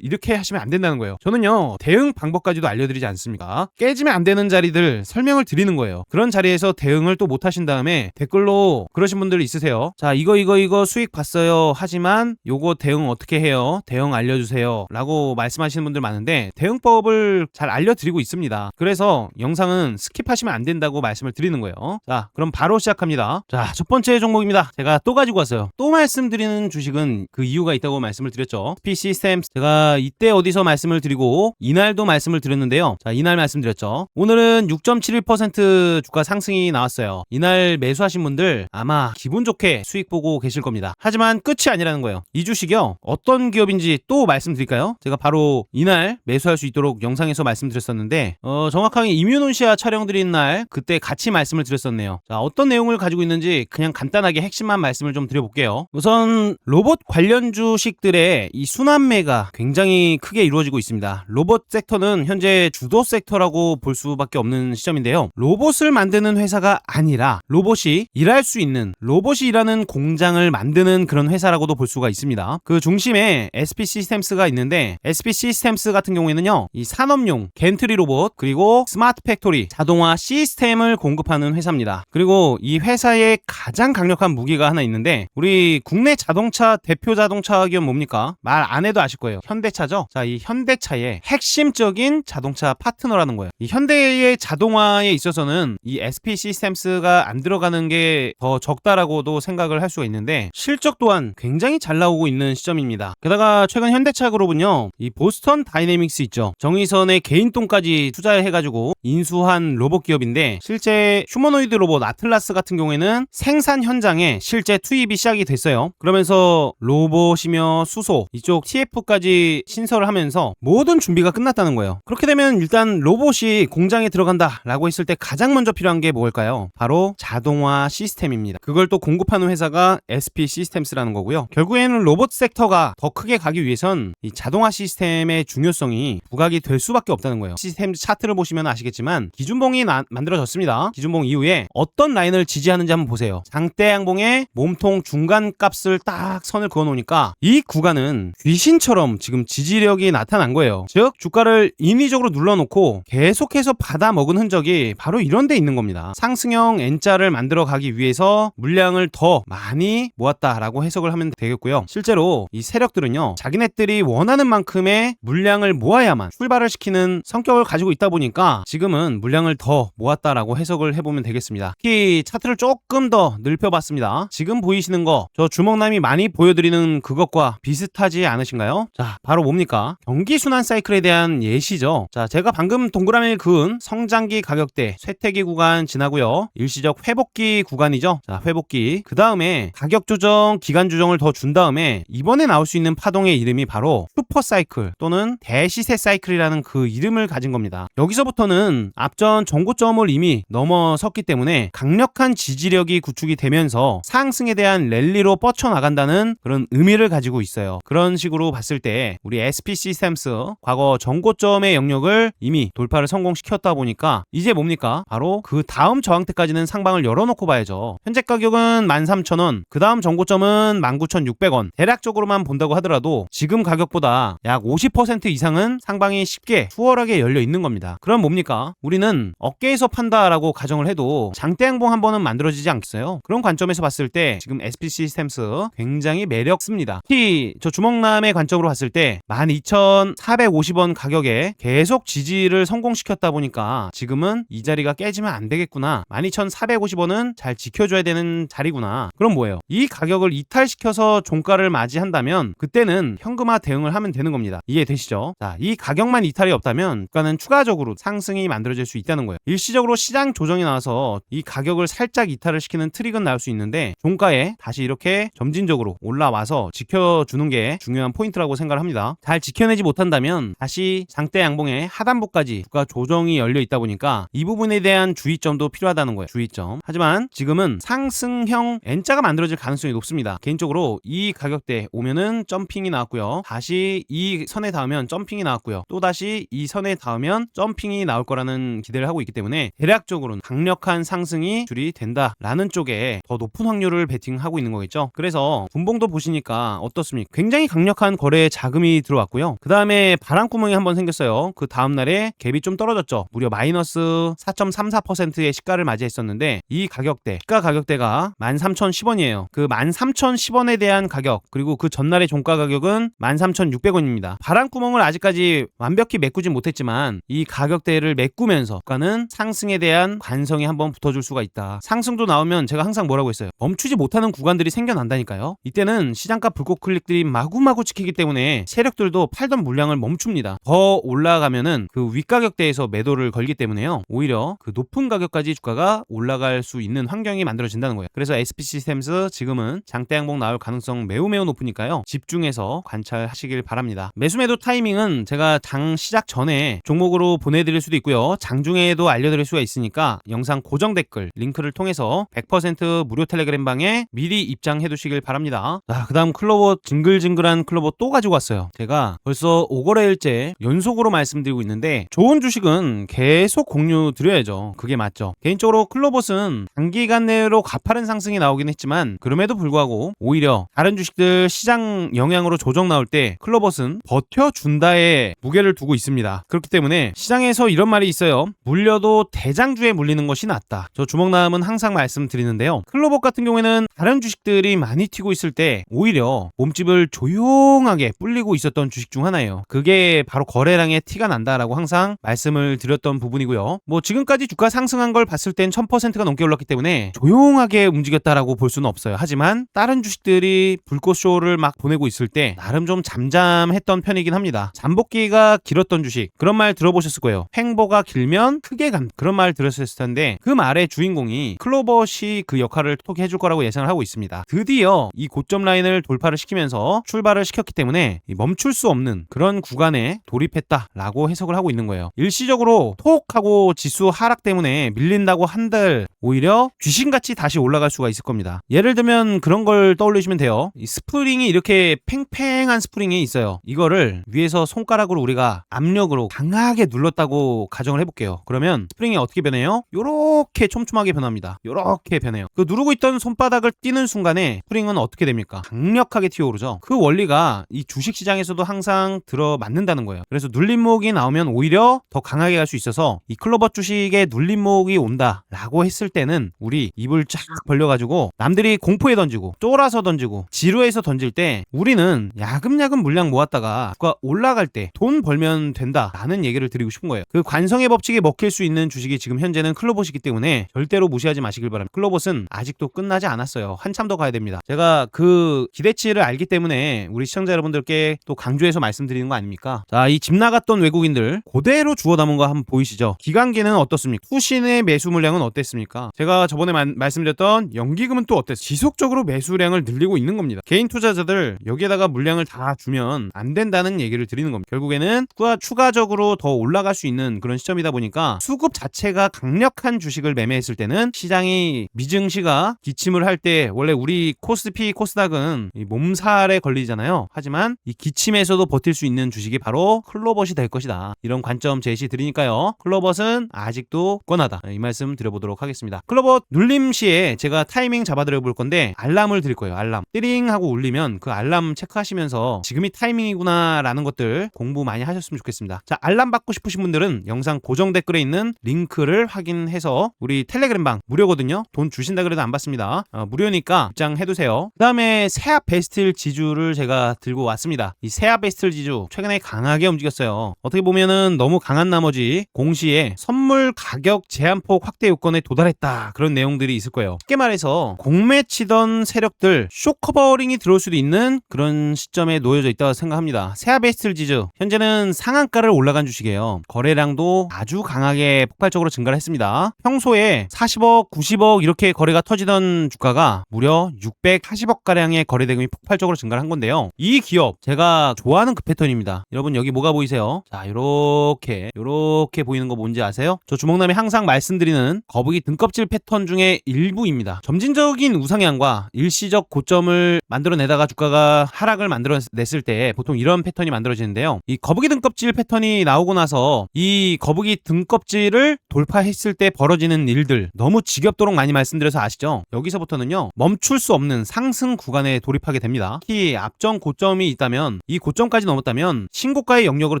이렇게 하시면 안 된다는 거예요. 저는요, 대응 방법까지도 알려드리지 않습니까? 깨지면 안 되는 자리들 설명을 드리는 거예요. 그런 자리에서 대응을 또 못 하신 다음에 댓글로 그러신 분들 있으세요. 자, 이거 수익 봤어요. 하지만 요거 대응 어떻게 해요? 대응 알려주세요 라고 말씀하시는 분들 많은데 대응법을 잘 알려드리고 있습니다. 그래서 영상은 스킵하시면 안 된다고 말씀을 드리는 거예요. 자, 그럼 바로 시작합니다. 자, 첫 번째 종목입니다. 제가 또 가지고 왔어요. 또 말씀드리는 주식은 그 이유가 있다고 말씀을 드렸죠. SP 시스템, 제가 이때 어디서 말씀을 드리고 이날도 말씀을 드렸는데요. 자, 이날 말씀드렸죠. 오늘은 6.71% 주가 상승이 나왔어요. 이날 매수하신 분들 아마 기분 좋게 수익 보고 계실 겁니다. 하지만 끝이 아니라는 거예요. 이 주식이요, 어떤 기업인지 또 말씀드릴까요? 제가 바로 이날 매수할 수 있도록 영상에서 말씀드렸었는데 정확하게 이뮤논시아 촬영드린 날 그때 같이 말씀을 드렸었네요. 자, 어떤 내용을 가지고 있는지 그냥 간단하게 핵심만 말씀을 좀 드려볼게요. 우선 로봇 관련 주식들의 이 순환매가 굉장히 크게 이루어지고 있습니다. 로봇 섹터는 현재 주도 섹터라고 볼 수밖에 없는 시점인데요. 로봇을 만드는 회사가 아니라 로봇이 일할 수 있는, 로봇이 일하는 공장을 만드는 그런 회사라고도 볼 수가 있습니다. 그 중심에 SP 시스템스가 있는데, SP 시스템스 같은 경우에는요, 이 산업용 겐트리 로봇 그리고 스마트 팩토리 자동화 시스템을 공급하는 회사입니다. 그리고 이 회사의 가장 강력한 무기가 하나 있는데, 우리 국내 자동차 대표 자동차 기업 뭡니까? 말 안 해도 아실 거예요. 현대차죠. 자, 이 현대차의 핵심적인 자동차 파트너라는 거예요. 이 현대의 자동화에 있어서는 이 SP 시스템스가 안 들어가는 게 더 적다라고도 생각을 할 수가 있는데, 실적 또한 굉장히 잘 나오고 있는 시점입니다. 게다가 최근 현대차 그룹은요, 이 보스턴 다이내믹스 있죠. 정의선의 개인 돈까지 투자해가지고 인수한 로봇 기업인데, 실제 휴머노이드 로봇 아틀라스 같은 경우에는 생산 현장에 실제 투입이 시작이 됐어요. 그러면서 로봇이며 수소 이쪽 TF까지 신설을 하면서 모든 준비가 끝났다는 거예요. 그렇게 되면 일단 로봇이 공장에 들어간다 라고 했을 때 가장 먼저 필요한 게 뭘까요? 바로 자동화 시스템입니다. 그걸 또 공급하는 회사가 SP 시스템스라는 거고요. 결국에는 로봇 섹터가 더 크게 가기 위해선 이 자동화 시스템의 중요성이 부각이 될 수밖에 없다는 거예요. 시스템 차트를 보시면 아시겠지만 기준봉이 만들어졌습니다. 기준봉 이후에 어떤 라인을 지지하는지 한번 보세요. 장대 양봉의 몸통 중간 값을 딱 선을 그어 놓으니까 이 구간은 귀신처럼 지금 지지력이 나타난 거예요. 즉 주가를 인위적으로 눌러놓고 계속해서 받아 먹은 흔적이 바로 이런 데 있는 겁니다. 상승형 N자를 만들어 가기 위해서 물량을 더 많이 모았다라고 해석을 하면 되겠고요. 실제로 이 세력들은요, 자기네들이 원하는 만큼의 물량을 모아야만 출발을 시키는 성격을 가지고 있다 보니까 지금은 물량을 더 모았다라고 해석을 해보면 되겠습니다. 특히 차트를 조금 더 넓혀봤습니다. 지금 보이시는 거 저 주먹남이 많이 보여드리는 그것과 비슷하지 않으신가요? 자, 바로 뭡니까? 경기순환 사이클에 대한 예시죠. 자, 제가 방금 동그라미를 그은 성장기 가격대 쇠퇴기 구간 지나고요. 일시적 회복기 구간이죠. 자, 회복기. 그 다음에 가격 조정, 기간 조정을 더 준 다음에 이번에 나올 수 있는 파동의 이름이 바로 슈퍼 사이클 또는 대시세 사이클이라는 그 이름을 가진 겁니다. 여기서부터는 앞전 정고점을 이미 넘어섰기 때문에 강력한 지지력이 구축이 되면서 상승에 대한 랠리로 뻗쳐나간다는 그런 의미를 가지고 있어요. 그런 식으로 봤을 때 우리 SP 시스템스 과거 정고점의 영역을 이미 돌파를 성공시켰다 보니까 이제 뭡니까? 바로 그 다음 저항대까지는 상방을 열어놓고 봐야죠. 현재 가격은 13,000원, 그 다음 정고점은 19,600원. 대략적으로만 본다고 하더라도 지금 가격보다 약 50% 이상은 상방이 쉽게 수월하게 열려 있는 겁니다. 그럼 뭡니까? 우리는 어깨에서 판다라고 가정을 해도 장대 양봉 한 번은 만들어지지 않겠어요? 그런 관점에서 봤을 때 지금 SP 시스템스 굉장히 매력습니다. 특히 저 주먹남의 관점으로 봤을 때 12,450원 가격에 계속 지지를 성공시켰다 보니까 지금은 이 자리가 깨지면 안 되겠구나. 12,450원은 잘 지켜줘야 되는 자리구나. 그럼 뭐예요? 이 가격을 이탈시켜서 종가를 맞이한다면 그때는 현금화 대응을 하면 되는 겁니다. 이해되시죠? 자, 이 가격만 이탈이 없다면 주가는 추가적으로 상승이 만들어질 수 있다는 거예요. 일시적으로 시장 조정이 나와서 이 가격을 살짝 이탈을 시키는 트릭은 나올 수 있는데 종가에 다시 이렇게 점진적으로 올라와서 지켜주는 게 중요한 포인트라고 생각을 합니다. 잘 지켜내지 못한다면 다시 장대 양봉의 하단부까지 주가 조정이 열려 있다 보니까 이 부분에 대한 주의점도 필요하다는 거예요. 주의점. 하지만 지금은 상승형 N자가 만들어질 가능성이 높습니다. 개인적으로 이 가격대 오면은 점핑이 나왔고요. 다시 이 선에 닿으면 점핑이 나왔고요. 또 다시 이 선에 닿으면 점핑이 나올 거라는 기대를 하고 있기 때문에 대략적으로는 강력한 상승이 줄이 된다라는 쪽에 더 높은 확률을 베팅하고 있는 거겠죠. 그래서 분봉도 보시니까 어떻습니까? 굉장히 강력한 거래에 자금이 들어왔고요. 그 다음에 바람구멍이 한번 생겼어요. 그 다음날에 갭이 좀 떨어졌죠. 무려 마이너스 4.34%의 시가를 맞이했었는데 이 가격대, 시가 가격대가 13,010원이에요. 그 13,010원에 대한 가격 그리고 그 전날의 종가 가격은 13,600원입니다. 바람구멍을 아직까지 완벽히 메꾸진 못했지만 이 가격대를 메꾸면서 주가는 상승에 대한 관성이 한번 붙어줄 수가 있다. 상승도 나오면 제가 항상 뭐라고 했어요? 멈추지 못하는 구간들이 생겨난다니까요. 이때는 시장가 불꽃 클릭들이 마구마구 찍히기 때문에 세력들도 팔던 물량을 멈춥니다. 더 올라가면은 그 윗가격대에서 매도를 걸기 때문에요. 오히려 그 높은 가격까지 주가가 올라갈 수 있는 환경이 만들어진다는 거예요. 그래서 SP 시스템스 지금은 장대 양봉 나올 가능성 매우 높으니까요. 집중해서 관찰하시길 바랍니다. 매수 매도 타이밍은 제가 장 시작 전에 종목으로 보내드릴 수도 있고요. 장중에도 알려드릴 수가 있으니까 영상 고정 댓글 링크를 통해서 100% 무료 텔레그램 방에 미리 입장해 두시길 바랍니다. 자, 그 다음 클로버 징글징글한 클로버 또 가지고 왔어요. 제가 벌써 5거래일째 연속으로 말씀드리고 있는데 좋은 주식은 계속 공유 드려야죠. 그게 맞죠. 개인적으로 클로버는 단기간 내로 가파른 상승이 나오긴 했지만 그럼에도 불구하고 오히려 다른 주식들 시장 영향으로 조정 나올 때 클로버는 버텨준다에 무게를 두고 있습니다. 그렇기 때문에 시장에서 이런 말이 있어요. 물려도 대장주에 물리는 것이 낫다. 저 주먹남은 항상 말씀드리는데요. 클로버 같은 경우에는 다른 주식들이 많이 튀고 있을 때 오히려 몸집을 조용하게 불리고 있었던 주식 중 하나예요. 그게 바로 거래량에 티가 난다라고 항상 말씀을 드렸던 부분이고요. 뭐 지금까지 주가 상승한 걸 봤을 땐 1000%가 넘게 올랐기 때문에 조용하게 움직였다라고 볼 수는 없어요. 하지만 다른 주식들이 불꽃쇼를 막 보내고 있을 때 나름 좀 잠잠했던 편이긴 합니다. 잠복기가 길었던 주식 그런 말 들어보셨을 거예요. 횡보가 길면 크게 감 그런 말 들으셨을 텐데 그 말의 주인공이 클로버시 그 역할을 톡톡히 해줄 거라고 예상을 하고 있습니다. 드디어 이 고점 라인을 돌파를 시키면서 출발을 시켰기 때문에 멈출 수 없는 그런 구간에 돌입했다라고 해석을 하고 있는 거예요. 일시적으로 톡 하고 지수 하락 때문에 밀린다고 한들 오히려 귀신같이 다시 올라갈 수가 있을 겁니다. 예를 들면 그런 걸 떠올리시면 돼요. 이 스프링이 이렇게 팽팽한 스프링이 있어요. 이거를 위에서 손가락으로 우리가 압력으로 강하게 눌렀다고 가정을 해볼게요. 그러면 스프링이 어떻게 변해요? 요렇게 촘촘하게 변합니다. 요렇게 변해요. 그 누르고 있던 손바닥을 띄는 순간에 스프링은 어떻게 됩니까? 강력하게 튀어오르죠. 그 원리가 이 주식시장에서도 항상 들어맞는다는 거예요. 그래서 눌림목이 나오면 오히려 더 강하게 갈 수 있어서 이 클로버 주식에 눌림목이 온다라고 했을 때는 우리 입을 쫙 벌려가지고 남들이 공포에 던지고 쫄아서 던지고 지루해서 던질 때 우리는 야금야금 물량 모았다가 주가 올라갈 때 돈 벌면 된다라는 라는 얘기를 드리고 싶은 거예요. 그 관성의 법칙에 먹힐 수 있는 주식이 지금 현재는 클로봇이기 때문에 절대로 무시하지 마시길 바랍니다. 클로봇은 아직도 끝나지 않았어요. 한참 더 가야 됩니다. 제가 그 기대치를 알기 때문에 우리 시청자 여러분들께 또 강조해서 말씀드리는 거 아닙니까? 자, 이 집 나갔던 외국인들 그대로 주워 담은 거 한번 보이시죠? 기관계는 어떻습니까? 투신의 매수 물량은 어땠습니까? 제가 저번에 말씀드렸던 연기금은 또 어땠어요? 지속적으로 매수량을 늘리고 있는 겁니다. 개인 투자자들 여기에다가 물량을 다 주면 안 된다는 얘기를 드리는 겁니다. 결국에는 추가적으로 더 올라갈 수 있는 그런 시점이다 보니까 수급 자체가 강력한 주식을 매매했을 때는 시장이 미증시가 기침을 할 때 원래 우리 코스피 코스닥은 이 몸살에 걸리잖아요. 하지만 이 기침에서도 버틸 수 있는 주식이 바로 클로봇이 될 것이다. 이런 관점 제시 드리니까요. 클로봇은 아직도 권하다. 이 말씀 드려보도록 하겠습니다. 클로봇 눌림 시에 제가 타이밍 잡아드려 볼 건데 알람을 드릴 거예요. 알람. 띠링 하고 울리면 그 알람 체크하시면서 지금이 타이밍이구나 라는 것들 공부 많이 하셨으면 좋겠습니다. 자, 알람 받고 싶으신 분들은 영상 고정 댓글에 있는 링크를 확인해서 우리 텔레그램방 무료거든요. 돈 주신다 그래도 안 받습니다. 무료니까 입장해두세요. 그 다음에 세압 베스틸 지주를 제가 들고 왔습니다. 이 세압 베스틸 지주 최근에 강하게 움직였어요. 어떻게 보면은 너무 강한 나머지 공시에 선물 가격 제한폭 확대 요건에 도달했다 그런 내용들이 있을 거예요. 쉽게 말해서 공매치던 세력들 쇼커버링이 들어올 수도 있는 그런 시점에 놓여져 있다고 생각합니다. 세압 베스틸 지주 현재는 상한가를 올라간 주식이에요. 거래량도 아주 강하게 폭발적으로 증가를 했습니다. 평소에 40억, 90억 이렇게 거래가 터지던 주가가 무려 640억 가량의 거래 대금이 폭발적으로 증가를 한 건데요. 이 기업 제가 좋아하는 그 패턴입니다. 여러분 여기 뭐가 보이세요? 자, 요렇게 보이는 거 뭔지 아세요? 저 주먹남이 항상 말씀드리는 거북이 등껍질 패턴 중에 일부입니다. 점진적인 우상향과 일시적 고점을 만들어내다가 주가가 하락을 만들어냈을 때 보통 이런 패턴이 만들어지는데요. 이 거북이 등껍질 패턴이 나오고 나서 이 거북이 등껍질을 돌파했을 때 벌어지는 일들 너무 지겹도록 많이 말씀드려서 아시죠? 여기서부터는요 멈출 수 없는 상승 구간에 돌입하게 됩니다. 특히 앞전 고점이 있다면 이 고점까지 넘었다면 신고가의 영역으로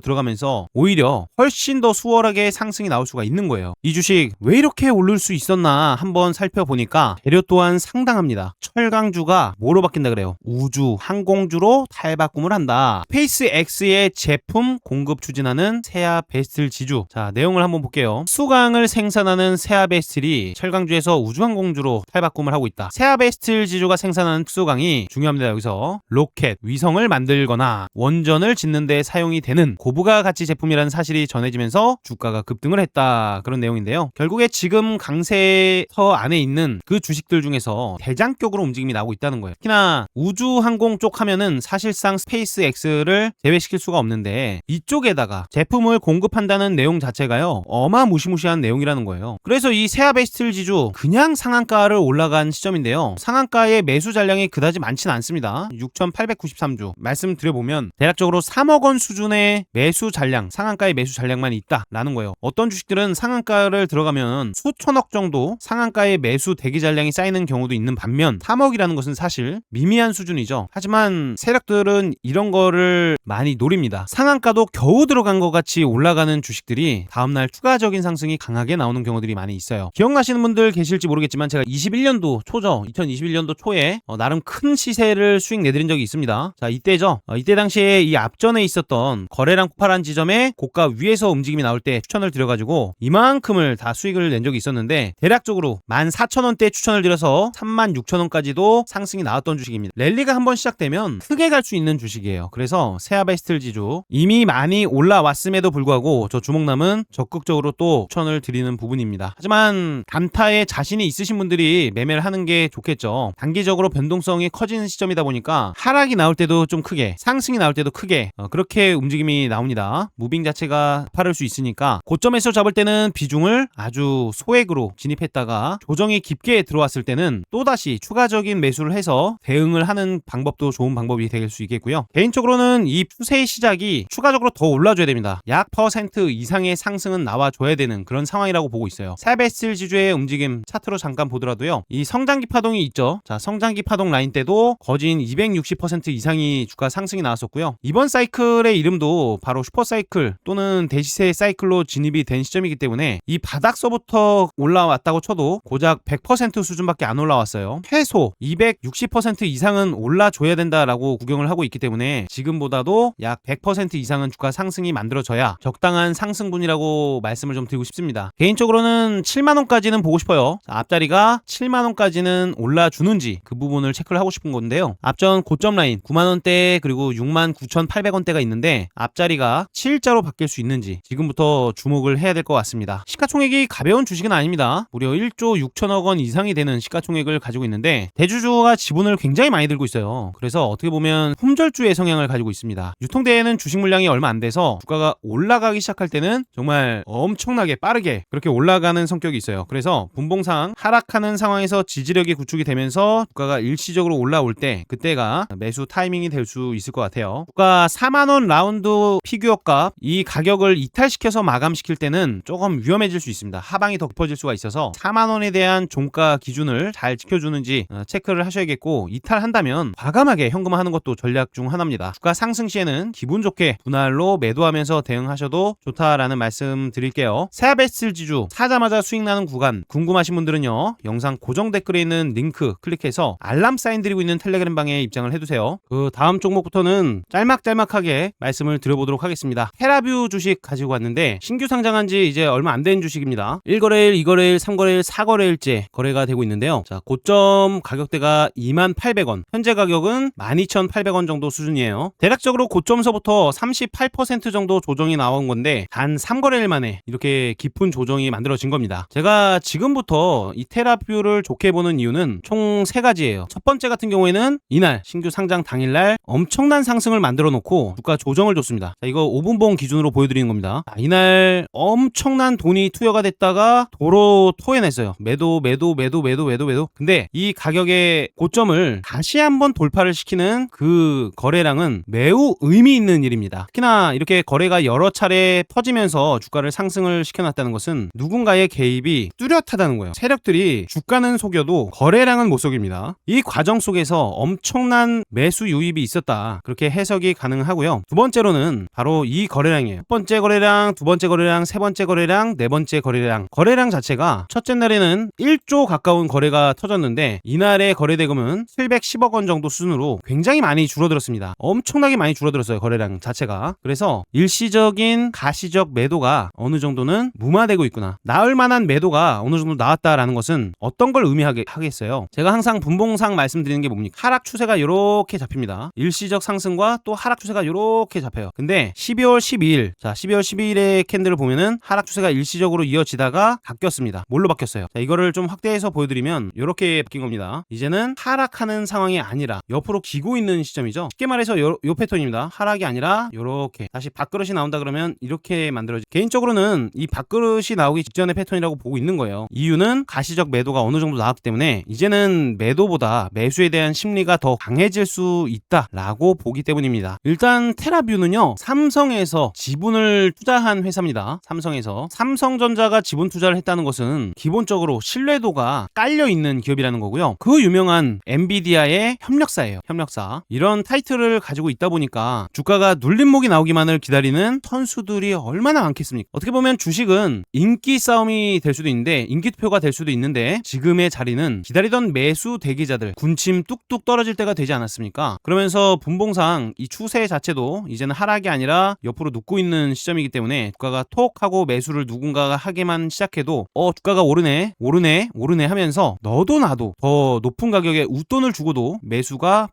들어가면서 오히려 훨씬 더 수월하게 상승이 나올 수가 있는 거예요. 이 주식 왜 이렇게 오를 수 있었나 한번 살펴보니까 재료 또한 상당합니다. 철강주가 뭐로 바뀐다 그래요? 우주, 항공주로 탈바꿈을 한다. 스페이스X의 제품 공급 추진하는 세압 베스틸 지주. 자, 내용을 한번 볼게요. 수강을 생산하는 세압 베스틸이 철강주에서 우주항공주로 탈바꿈을 하고 있다. 세압 베스틸 지주가 생산하는 수강이 중요합니다. 여기서 로켓, 위성을 만들거나 원전을 짓는 데 사용이 되는 고부가 가치 제품이라는 사실이 전해지면서 주가가 급등을 했다. 그런 내용인데요. 결국에 지금 강세터 안에 있는 그 주식들 중에서 대장격으로 움직임이 나오고 있다는 거예요. 특히나 우주항공 쪽 하면은 사실상 스페이스X를 제외시킬 수가 없는데 이쪽에다가 제품을 공급한다는 내용 자체가요 어마무시무시한 내용이라는 거예요. 그래서 이 세압 베스틸 지주 그냥 상한가를 올라간 시점인데요. 상한가의 매수 잔량이 그다지 많지는 않습니다. 6,893주 말씀드려보면 대략적으로 3억 원 수준의 매수 잔량, 상한가의 매수 잔량만 있다라는 거예요. 어떤 주식들은 상한가를 들어가면 수천억 정도 상한가의 매수 대기 잔량이 쌓이는 경우도 있는 반면 3억이라는 것은 사실 미미한 수준이죠. 하지만 세력들은 이런 거를 많이 노립니다. 상한가도 겨우 들어간 것 같이 올라가는 주식들이 다음날 추가적인 상승이 강하게 나오는 경우들이 많이 있어요. 기억나시는 분들 계실지 모르겠지만 제가 21년도 초죠. 2021년도 초에 나름 큰 시세를 수익 내드린 적이 있습니다. 자, 이때죠. 이때 당시에 이 앞전에 있었던 거래량 폭발한 지점에 고가 위에서 움직임이 나올 때 추천을 드려가지고 이만큼을 다 수익을 낸 적이 있었는데 대략적으로 14,000원대 추천을 드려서 36,000원까지도 상승이 나왔던 주식입니다. 랠리가 한번 시작되면 크게 갈 수 있는 주식이에요. 그래서 세압 베스틸 지주 이미 많이 올라왔음에도 불구하고 저 주목남은 적극적으로 또 추천을 드리는 부분입니다. 하지만 단타에 자신이 있으신 분들이 매매를 하는 게 좋겠죠. 단기적으로 변동성이 커지는 시점이다 보니까 하락이 나올 때도 좀 크게, 상승이 나올 때도 크게 그렇게 움직임이 나옵니다. 무빙 자체가 파를 수 있으니까 고점에서 잡을 때는 비중을 아주 소액으로 진입했다가 조정이 깊게 들어왔을 때는 또다시 추가적인 매수를 해서 대응을 하는 방법도 좋은 방법이 될 수 있겠고요. 개인적으로는 이 추세의 시작이 추가적으로 더 올라줘야 됩니다. 약 % 이상의 상승은 나와줘야 되는 그런 상황이라고 보고 있어요. 세압 베스틸 지주의 움직임 차트로 잠깐 보더라도요. 이 성장기 파동이 있죠. 자, 성장기 파동 라인 때도 거진 260% 이상이 주가 상승이 나왔었고요. 이번 사이클의 이름도 바로 슈퍼사이클 또는 대시세 사이클로 진입이 된 시점이기 때문에 이 바닥서부터 올라왔다고 쳐도 고작 100% 수준밖에 안 올라왔어요. 최소 260% 이상 이상은 올라줘야 된다라고 구경을 하고 있기 때문에 지금보다도 약 100% 이상은 주가 상승이 만들어져야 적당한 상승분이라고 말씀을 좀 드리고 싶습니다. 개인적으로는 7만원까지는 보고 싶어요. 앞자리가 7만원까지는 올라주는지 그 부분을 체크를 하고 싶은 건데요. 앞전 고점 라인 9만원대 그리고 69,800원대가 있는데 앞자리가 7자로 바뀔 수 있는지 지금부터 주목을 해야 될 것 같습니다. 시가총액이 가벼운 주식은 아닙니다. 무려 1조 6천억 원 이상이 되는 시가총액을 가지고 있는데 대주주가 지분을 굉장히 많이 들고 있어요. 그래서 어떻게 보면 홈절주의 성향을 가지고 있습니다. 유통되는 주식 물량이 얼마 안 돼서 주가가 올라가기 시작할 때는 정말 엄청나게 빠르게 그렇게 올라가는 성격이 있어요. 그래서 분봉상 하락하는 상황에서 지지력이 구축이 되면서 주가가 일시적으로 올라올 때 그때가 매수 타이밍이 될 수 있을 것 같아요. 주가 4만원 라운드 피규어값 이 가격을 이탈시켜서 마감시킬 때는 조금 위험해질 수 있습니다. 하방이 더 깊어질 수가 있어서 4만원에 대한 종가 기준을 잘 지켜주는지 체크를 하셔야겠고 이탈한다면 과감하게 현금화하는 것도 전략 중 하나입니다. 주가 상승 시에는 기분 좋게 분할로 매도하면서 대응하셔도 좋다라는 말씀 드릴게요. 세아베스트 지주 사자마자 수익 나는 구간 궁금하신 분들은요 영상 고정 댓글에 있는 링크 클릭해서 알람 사인 드리고 있는 텔레그램 방에 입장을 해두세요. 그 다음 종목부터는 짤막짤막하게 말씀을 드려보도록 하겠습니다. 테라뷰 주식 가지고 왔는데 신규 상장한 지 이제 얼마 안 된 주식입니다. 1거래일, 2거래일, 3거래일, 4거래일째 거래가 되고 있는데요. 자, 고점 가격대가 28,000원, 현재 가격은 12,800원 정도 수준이에요. 대략적으로 고점서부터 38% 정도 조정이 나온 건데 단 3거래일 만에 이렇게 깊은 조정이 만들어진 겁니다. 제가 지금부터 이 테라뷰를 좋게 보는 이유는 총 3가지예요. 첫 번째 같은 경우에는 이날 신규 상장 당일날 엄청난 상승을 만들어 놓고 주가 조정을 줬습니다. 자, 이거 5분봉 기준으로 보여드리는 겁니다. 자, 이날 엄청난 돈이 투여가 됐다가 도로 토해냈어요. 매도. 근데 이 가격의 고점을 다시 한번 돌파를 시키는 그 거래량은 매우 의미 있는 일입니다. 특히나 이렇게 거래가 여러 차례 터지면서 주가를 상승을 시켜놨다는 것은 누군가의 개입이 뚜렷하다는 거예요. 세력들이 주가는 속여도 거래량은 못 속입니다. 이 과정 속에서 엄청난 매수 유입이 있었다. 그렇게 해석이 가능하고요. 두 번째로는 바로 이 거래량이에요. 첫 번째 거래량, 두 번째 거래량, 세 번째 거래량, 네 번째 거래량 자체가 첫째 날에는 1조 가까운 거래가 터졌는데 이날의 거래 대금은 710억 원 정도 수준으로 굉장히 많이 줄어들었습니다. 엄청나게 많이 줄어들었어요. 거래량 자체가. 그래서 일시적인 가시적 매도가 어느 정도는 무마되고 있구나. 나을 만한 매도가 어느 정도 나왔다라는 것은 어떤 걸 의미하겠어요. 제가 항상 분봉상 말씀드리는 게 뭡니까? 하락 추세가 이렇게 잡힙니다. 일시적 상승과 또 하락 추세가 이렇게 잡혀요. 근데 12월 12일 자 12월 12일의 캔들을 보면은 하락 추세가 일시적으로 이어지다가 바뀌었습니다. 뭘로 바뀌었어요? 자, 이거를 좀 확대해서 보여드리면 이렇게 바뀐 겁니다. 이제는 하락하는 상황이 아니라 옆으로 기고 있는 시점이죠. 쉽게 말해서 요 패턴입니다. 하락이 아니라 이렇게 다시 밥그릇이 나온다 그러면 이렇게 만들어지. 개인적으로는 이 밥그릇이 나오기 직전의 패턴이라고 보고 있는 거예요. 이유는 가시적 매도가 어느 정도 나왔기 때문에 이제는 매도보다 매수에 대한 심리가 더 강해질 수 있다라고 보기 때문입니다. 일단 테라뷰는요 삼성에서 지분을 투자한 회사입니다. 삼성전자가 지분 투자를 했다는 것은 기본적으로 신뢰도가 깔려있는 기업이라는 거고요. 그 유명한 엔비디아의 협력사예요. 협력사. 이런 타이틀을 가지고 있다 보니까 주가가 눌림목이 나오기만을 기다리는 선수들이 얼마나 많겠습니까? 어떻게 보면 주식은 인기 싸움이 될 수도 있는데 인기 투표가 될 수도 있는데 지금의 자리는 기다리던 매수 대기자들 군침 뚝뚝 떨어질 때가 되지 않았습니까? 그러면서 분봉상 이 추세 자체도 이제는 하락이 아니라 옆으로 눕고 있는 시점이기 때문에 주가가 톡 하고 매수를 누군가가 하게만 시작해도 주가가 오르네 하면서 너도 나도 더 높은 가격에 웃돈을 주고도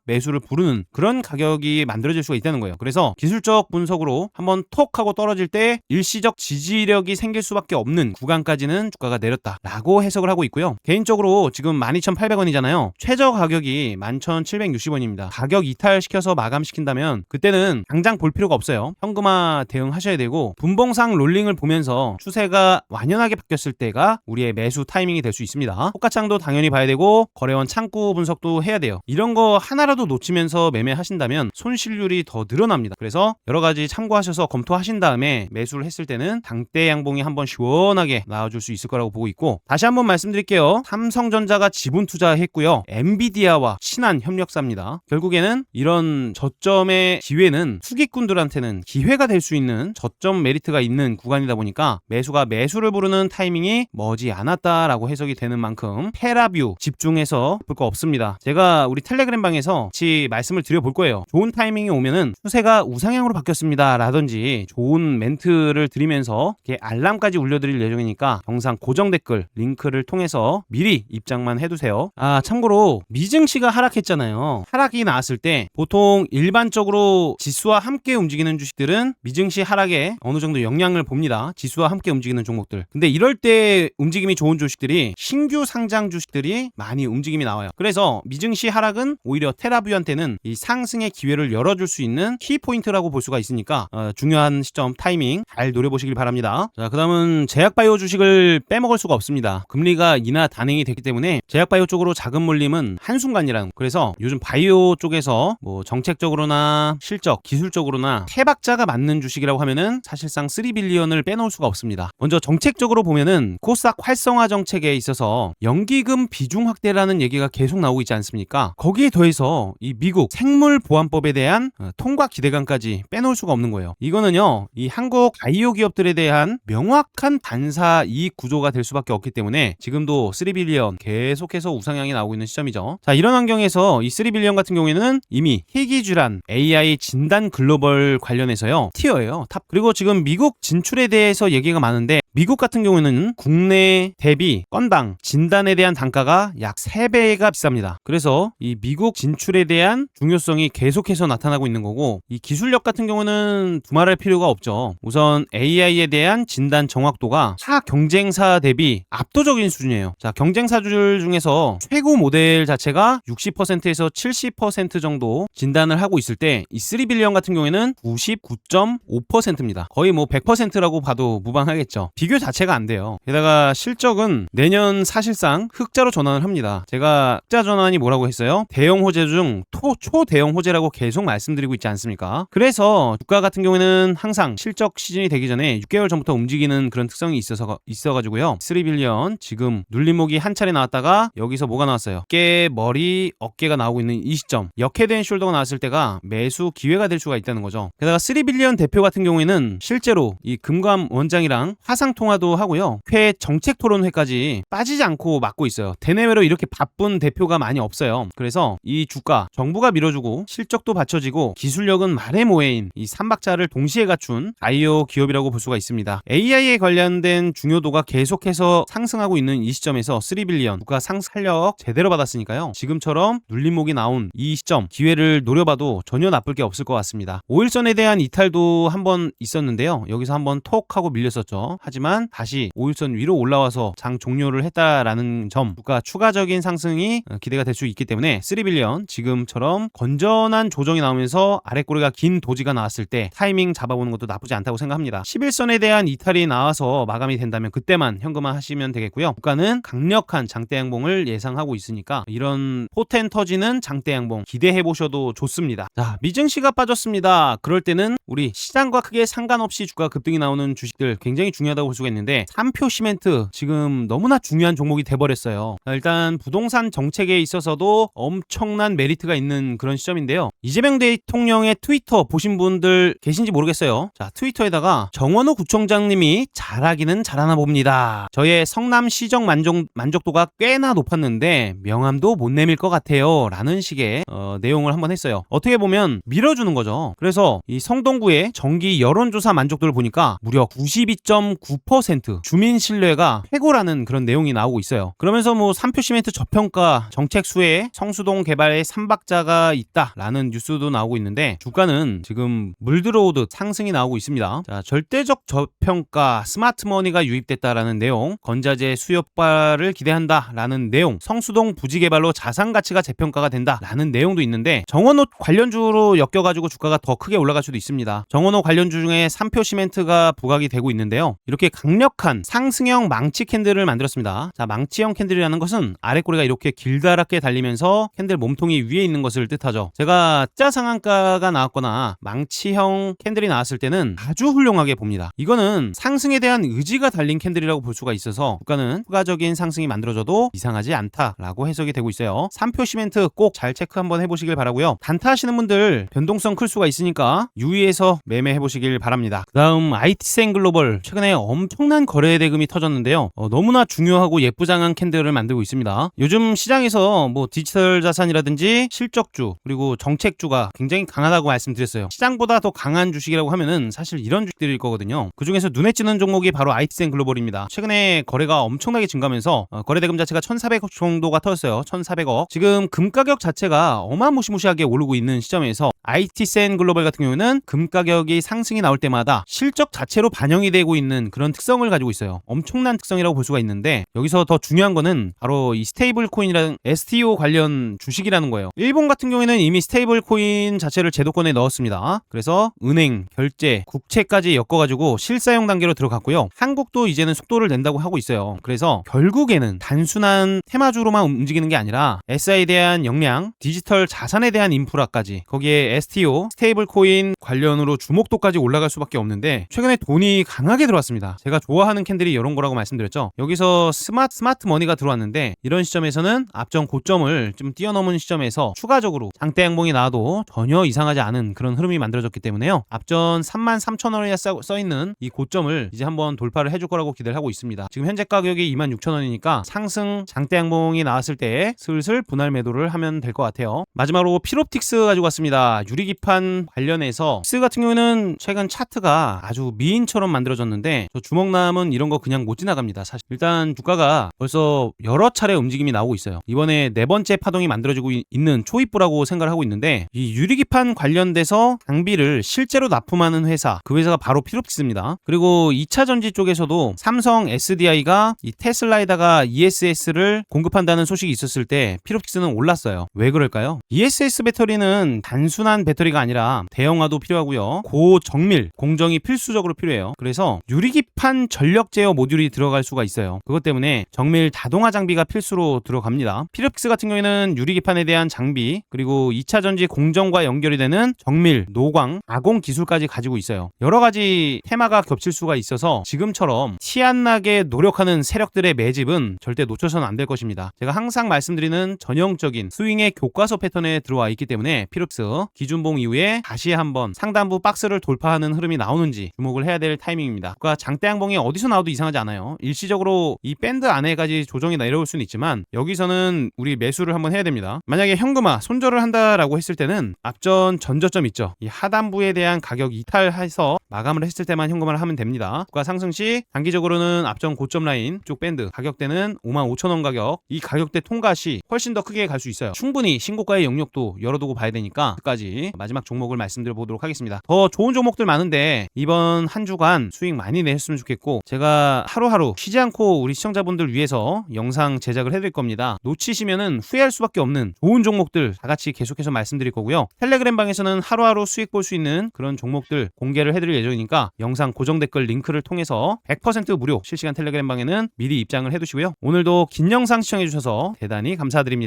매수를 부르는 그런 가격이 만들어질 수가 있다는 거예요. 그래서 기술적 분석으로 한번 톡 하고 떨어질 때 일시적 지지력이 생길 수밖에 없는 구간까지는 주가가 내렸다라고 해석을 하고 있고요. 개인적으로 지금 12,800원이잖아요. 최저 가격이 11,760원입니다. 가격 이탈시켜서 마감시킨다면 그때는 당장 볼 필요가 없어요. 현금화 대응하셔야 되고 분봉상 롤링을 보면서 추세가 완연하게 바뀌었을 때가 우리의 매수 타이밍이 될 수 있습니다. 호가창도 당연히 봐야 되고 거래원 창구 분석도 해야 돼요. 이런 거 하나라도 놓치면서 매매하신다면 손실률이 더 늘어납니다. 그래서 여러 가지 참고하셔서 검토하신 다음에 매수를 했을 때는 당대 양봉이 한번 시원하게 나와줄 수 있을 거라고 보고 있고 다시 한번 말씀드릴게요. 삼성전자가 지분 투자했고요. 엔비디아와 친한 협력사입니다. 결국에는 이런 저점의 기회는 투기꾼들한테는 기회가 될 수 있는 저점 메리트가 있는 구간이다 보니까 매수가 매수를 부르는 타이밍이 머지 않았다라고 해석이 되는 만큼 테라뷰 집중해서 볼 거 없습니다. 제가 제가 우리 텔레그램 방에서 같이 말씀을 드려볼 거예요. 좋은 타이밍이 오면은 추세가 우상향으로 바뀌었습니다 라든지 좋은 멘트를 드리면서 이렇게 알람까지 울려드릴 예정이니까 영상 고정 댓글 링크를 통해서 미리 입장만 해두세요. 참고로 미증시가 하락했잖아요. 하락이 나왔을 때 보통 일반적으로 지수와 함께 움직이는 주식들은 미증시 하락에 어느 정도 영향을 봅니다. 지수와 함께 움직이는 종목들. 근데 이럴 때 움직임이 좋은 주식들이 신규 상장 주식들이 많이 움직임이 나와요. 그래서 미증시 하락은 오히려 테라뷰한테는 이 상승의 기회를 열어줄 수 있는 키포인트라고 볼 수가 있으니까 중요한 시점 타이밍 잘 노려보시길 바랍니다. 자, 그 다음은 제약바이오 주식을 빼먹을 수가 없습니다. 금리가 인하 단행이 됐기 때문에 제약바이오 쪽으로 자금 몰림은 한순간이라는, 그래서 요즘 바이오 쪽에서 뭐 정책적으로나 실적, 기술적으로나 태박자가 맞는 주식이라고 하면은 사실상 3빌리언을 빼놓을 수가 없습니다. 먼저 정책적으로 보면은 코스닥 활성화 정책에 있어서 연기금 비중 확대라는 얘기가 계속 나오고 있지 않습니까? 거기에 더해서 이 미국 생물보안법에 대한 통과 기대감까지 빼놓을 수가 없는 거예요. 이거는요, 이 한국 바이오 기업들에 대한 명확한 반사 이익 구조가 될 수밖에 없기 때문에 지금도 3빌리언 계속해서 우상향이 나오고 있는 시점이죠. 자, 이런 환경에서 이 3빌리언 같은 경우에는 이미 희귀질환 AI 진단 글로벌 관련해서요 티어예요, 탑. 그리고 지금 미국 진출에 대해서 얘기가 많은데 미국 같은 경우에는 국내 대비 건당 진단에 대한 단가가 약 3배가 비쌉니다. 그래서 이 미국 진출에 대한 중요성이 계속해서 나타나고 있는 거고, 이 기술력 같은 경우는 두말할 필요가 없죠. 우선 AI에 대한 진단 정확도가 타 경쟁사 대비 압도적인 수준이에요. 자, 경쟁사들 중에서 최고 모델 자체가 60%에서 70% 정도 진단을 하고 있을 때 이 3빌리언 같은 경우에는 99.5%입니다. 거의 뭐 100%라고 봐도 무방하겠죠. 비교 자체가 안 돼요. 게다가 실적은 내년 사실상 흑자로 전환을 합니다. 제가 흑자 전환이 뭐라고 했어요? 대형 호재 중 초대형 호재라고 계속 말씀드리고 있지 않습니까? 그래서 주가 같은 경우에는 항상 실적 시즌이 되기 전에 6개월 전부터 움직이는 그런 특성이 있어가지고요. 3빌리언 지금 눌림목이 한 차례 나왔다가 여기서 뭐가 나왔어요? 어깨, 머리, 어깨가 나오고 있는 이 시점, 역헤드앤 숄더가 나왔을 때가 매수 기회가 될 수가 있다는 거죠. 게다가 3빌리언 대표 같은 경우에는 실제로 이 금감 원장이랑 화상 통화도 하고요, 회 정책 토론회까지 빠지지 않고 맡고 있어요. 대내외로 이렇게 바쁜 대표가 많이 없어요. 그래서 이 주가 정부가 밀어주고 실적도 받쳐지고 기술력은 말의 모해인 이 3박자를 동시에 갖춘 바이오 기업이라고 볼 수가 있습니다. AI에 관련된 중요도가 계속해서 상승하고 있는 이 시점에서 3빌리언 주가 상승력 제대로 받았으니까요, 지금처럼 눌림목이 나온 이 시점 기회를 노려봐도 전혀 나쁠 게 없을 것 같습니다. 5일선에 대한 이탈도 한번 있었는데요, 여기서 한번 톡 하고 밀렸었죠. 하지만 다시 5일선 위로 올라와서 장 종료를 했다라는 점, 주가 추가적인 상승이 기대가 될 수 있기 때문에 3빌리언 지금처럼 건전한 조정이 나오면서 아랫꼬리가 긴 도지가 나왔을 때 타이밍 잡아보는 것도 나쁘지 않다고 생각합니다. 11선에 대한 이탈이 나와서 마감이 된다면 그때만 현금화 하시면 되겠고요. 주가는 강력한 장대 양봉을 예상하고 있으니까 이런 포텐 터지는 장대 양봉 기대해 보셔도 좋습니다. 자, 미증시가 빠졌습니다. 그럴 때는 우리 시장과 크게 상관없이 주가 급등이 나오는 주식들 굉장히 중요하다고 볼 수가 있는데, 삼표 시멘트 지금 너무나 중요한 종목이 돼버렸어요. 일단 부동산 정책에 있어서도 엄청난 메리트가 있는 그런 시점인데요, 이재명 대통령의 트위터 보신 분들 계신지 모르겠어요. 자, 트위터에다가 정원호 구청장님이 잘하기는 잘하나 봅니다. 저의 성남시정 만족도가 꽤나 높았는데 명함도 못 내밀 것 같아요 라는 식의 내용을 한번 했어요. 어떻게 보면 밀어주는 거죠. 그래서 이 성동구의 정기 여론조사 만족도를 보니까 무려 92.9% 주민 신뢰가 최고라는 그런 내용이 나오고 있어요. 그러면서 뭐 3표 시멘트 저평가 정책 수혜에 성수동 개발에 3박자가 있다라는 뉴스도 나오고 있는데, 주가는 지금 물 들어오듯 상승이 나오고 있습니다. 자, 절대적 저평가 스마트머니가 유입됐다라는 내용, 건자재 수요발을 기대한다라는 내용, 성수동 부지 개발로 자산 가치가 재평가가 된다라는 내용도 있는데, 정원호 관련주로 엮여가지고 주가가 더 크게 올라갈 수도 있습니다. 정원호 관련주 중에 3표 시멘트가 부각이 되고 있는데요, 이렇게 강력한 상승형 망치 캔들을 만들었습니다. 자, 망치형 캔들이라는 것은 아랫꼬리가 이렇게 길다랗게 달리면서 캔들 몸통이 위에 있는 것을 뜻하죠. 제가 흑자 상한가가 나왔거나 망치형 캔들이 나왔을 때는 아주 훌륭하게 봅니다. 이거는 상승에 대한 의지가 달린 캔들이라고 볼 수가 있어서 주가는 추가적인 상승이 만들어져도 이상하지 않다라고 해석이 되고 있어요. 3표 시멘트 꼭 잘 체크 한번 해보시길 바라고요. 단타 하시는 분들 변동성 클 수가 있으니까 유의해서 매매해보시길 바랍니다. 그 다음 IT생 글로벌 최근에 엄청난 거래 대금이 터졌는데요. 너무나 중요하고 예쁘장한 캔들을 만들고 있습니다. 요즘 시장에서 뭐 디지털 자산이라든지 실적주 그리고 정책주가 굉장히 강하다고 말씀드렸어요. 시장보다 더 강한 주식이라고 하면은 사실 이런 주식들일 거거든요. 그 중에서 눈에 띄는 종목이 바로 IT센 글로벌입니다. 최근에 거래가 엄청나게 증가하면서 거래 대금 자체가 1,400억 정도가 터졌어요. 1,400억. 지금 금 가격 자체가 어마무시무시하게 오르고 있는 시점에서 IT센 글로벌 같은 경우는 금 가격이 상승이 나올 때마다 실적 자체로 반영이 되고 있는 그런 특성을 가지고 있어요. 엄청난 특성이라고 볼 수가 있는데 여기서 더 중요한 거는 바로 이 스테이블 코인이라는 STO 관련 주식이라는 거예요. 일본 같은 경우에는 이미 스테이블 코인 자체를 제도권에 넣었습니다. 그래서 은행, 결제, 국채까지 엮어가지고 실사용 단계로 들어갔고요. 한국도 이제는 속도를 낸다고 하고 있어요. 그래서 결국에는 단순한 테마주로만 움직이는 게 아니라 SI에 대한 역량, 디지털 자산에 대한 인프라까지 거기에 STO, 스테이블 코인 관련으로 주목도까지 올라갈 수밖에 없는데 최근에 돈이 강하게 들어왔습니다. 제가 좋아하는 캔들이 이런 거라고 말씀드렸죠. 여기서 스마트 머니가 들어왔는데 이런 시점에서는 앞전 고점을 좀 뛰어넘은 시점에서 추가적으로 장대 양봉이 나와도 전혀 이상하지 않은 그런 흐름이 만들어졌기 때문에요. 앞전 33,000원에 써있는 이 고점을 이제 한번 돌파를 해줄 거라고 기대를 하고 있습니다. 지금 현재 가격이 26,000원이니까 상승 장대 양봉이 나왔을 때 슬슬 분할 매도를 하면 될 것 같아요. 마지막으로 필옵틱스 가지고 왔습니다. 유리기판 관련해서 픽스 같은 경우는 최근 차트가 아주 미인처럼 만들어졌는데 저 주먹남은 이런 거 그냥 못 지나갑니다. 사실 일단 주가가 벌써 여러 차례 움직임이 나오고 있어요. 이번에 네 번째 파동이 만들어지고 있는 초입부라고 생각을 하고 있는데 이 유리기판 관련돼서 장비를 실제로 납품하는 회사, 그 회사가 바로 필옵틱스입니다. 그리고 2차 전지 쪽에서도 삼성 SDI가 이 테슬라에다가 ESS를 공급한다는 소식이 있었을 때 필옵틱스는 올랐어요. 왜 그럴까요? ESS 배터리는 단순한 배터리가 아니라 대형화도 필요하고요. 고정밀, 공정이 필수적으로 필요해요. 그래서 유리기판 전력 제어 모듈이 들어갈 수가 있어요. 그것 때문에 정밀 자동화 장비가 필수로 들어갑니다. 필옵틱스 같은 경우에는 유리기판에 대한 장비 그리고 2차 전지 공정과 연결이 되는 정밀, 노광, 가공 기술까지 가지고 있어요. 여러 가지 테마가 겹칠 수가 있어서 지금처럼 티 안 나게 노력하는 세력들의 매집은 절대 놓쳐서는 안 될 것입니다. 제가 항상 말씀드리는 전형적인 스윙의 교과서 패턴에 들어와 있기 때문에 필옵스 기준봉 이후에 다시 한번 상단부 박스를 돌파하는 흐름이 나오는지 주목을 해야 될 타이밍입니다. 그러니까 장대 양봉이 어디서 나와도 이상하지 않아요. 일시적으로 이 밴드 안에까지 조정이 내려올 수는 있지만 여기서는 우리 매수를 한번 해야 됩니다. 만약에 현금화 손절을 한다라고 했을 때는 앞전 전저점 있죠. 이 하단부에 대한 가격 이탈해서 마감을 했을 때만 현금화를 하면 됩니다. 주가 상승 시 단기적으로는 앞전 고점 라인 쪽 밴드 가격대는 55,000원 가격, 이 가격대 통과 시 훨씬 더 크게 갈 수 있어요. 충분히 신고가의 영역도 열어두고 봐야 되니까 끝까지 마지막 종목을 말씀드려 보도록 하겠습니다. 더 좋은 종목들 많은데 이번 한 주간 수익 많이 내셨으면 좋겠고 제가 하루하루 쉬지 않고 우리 시청자분들 위해서 영상 제작을 해드릴 겁니다. 놓치시면은 후회할 수밖에 없는 좋은 종목들 다 같이 계속해서 말씀드릴 거고요. 텔레그램 방에서는 하루하루 수익 볼 수 있는 그런 종목들 공개를 해드릴 예정이니까 영상 고정 댓글 링크를 통해서 100% 무료 실시간 텔레그램 방에는 미리 입장을 해두시고요. 오늘도 긴 영상 시청해주셔서 대단히 감사드립니다.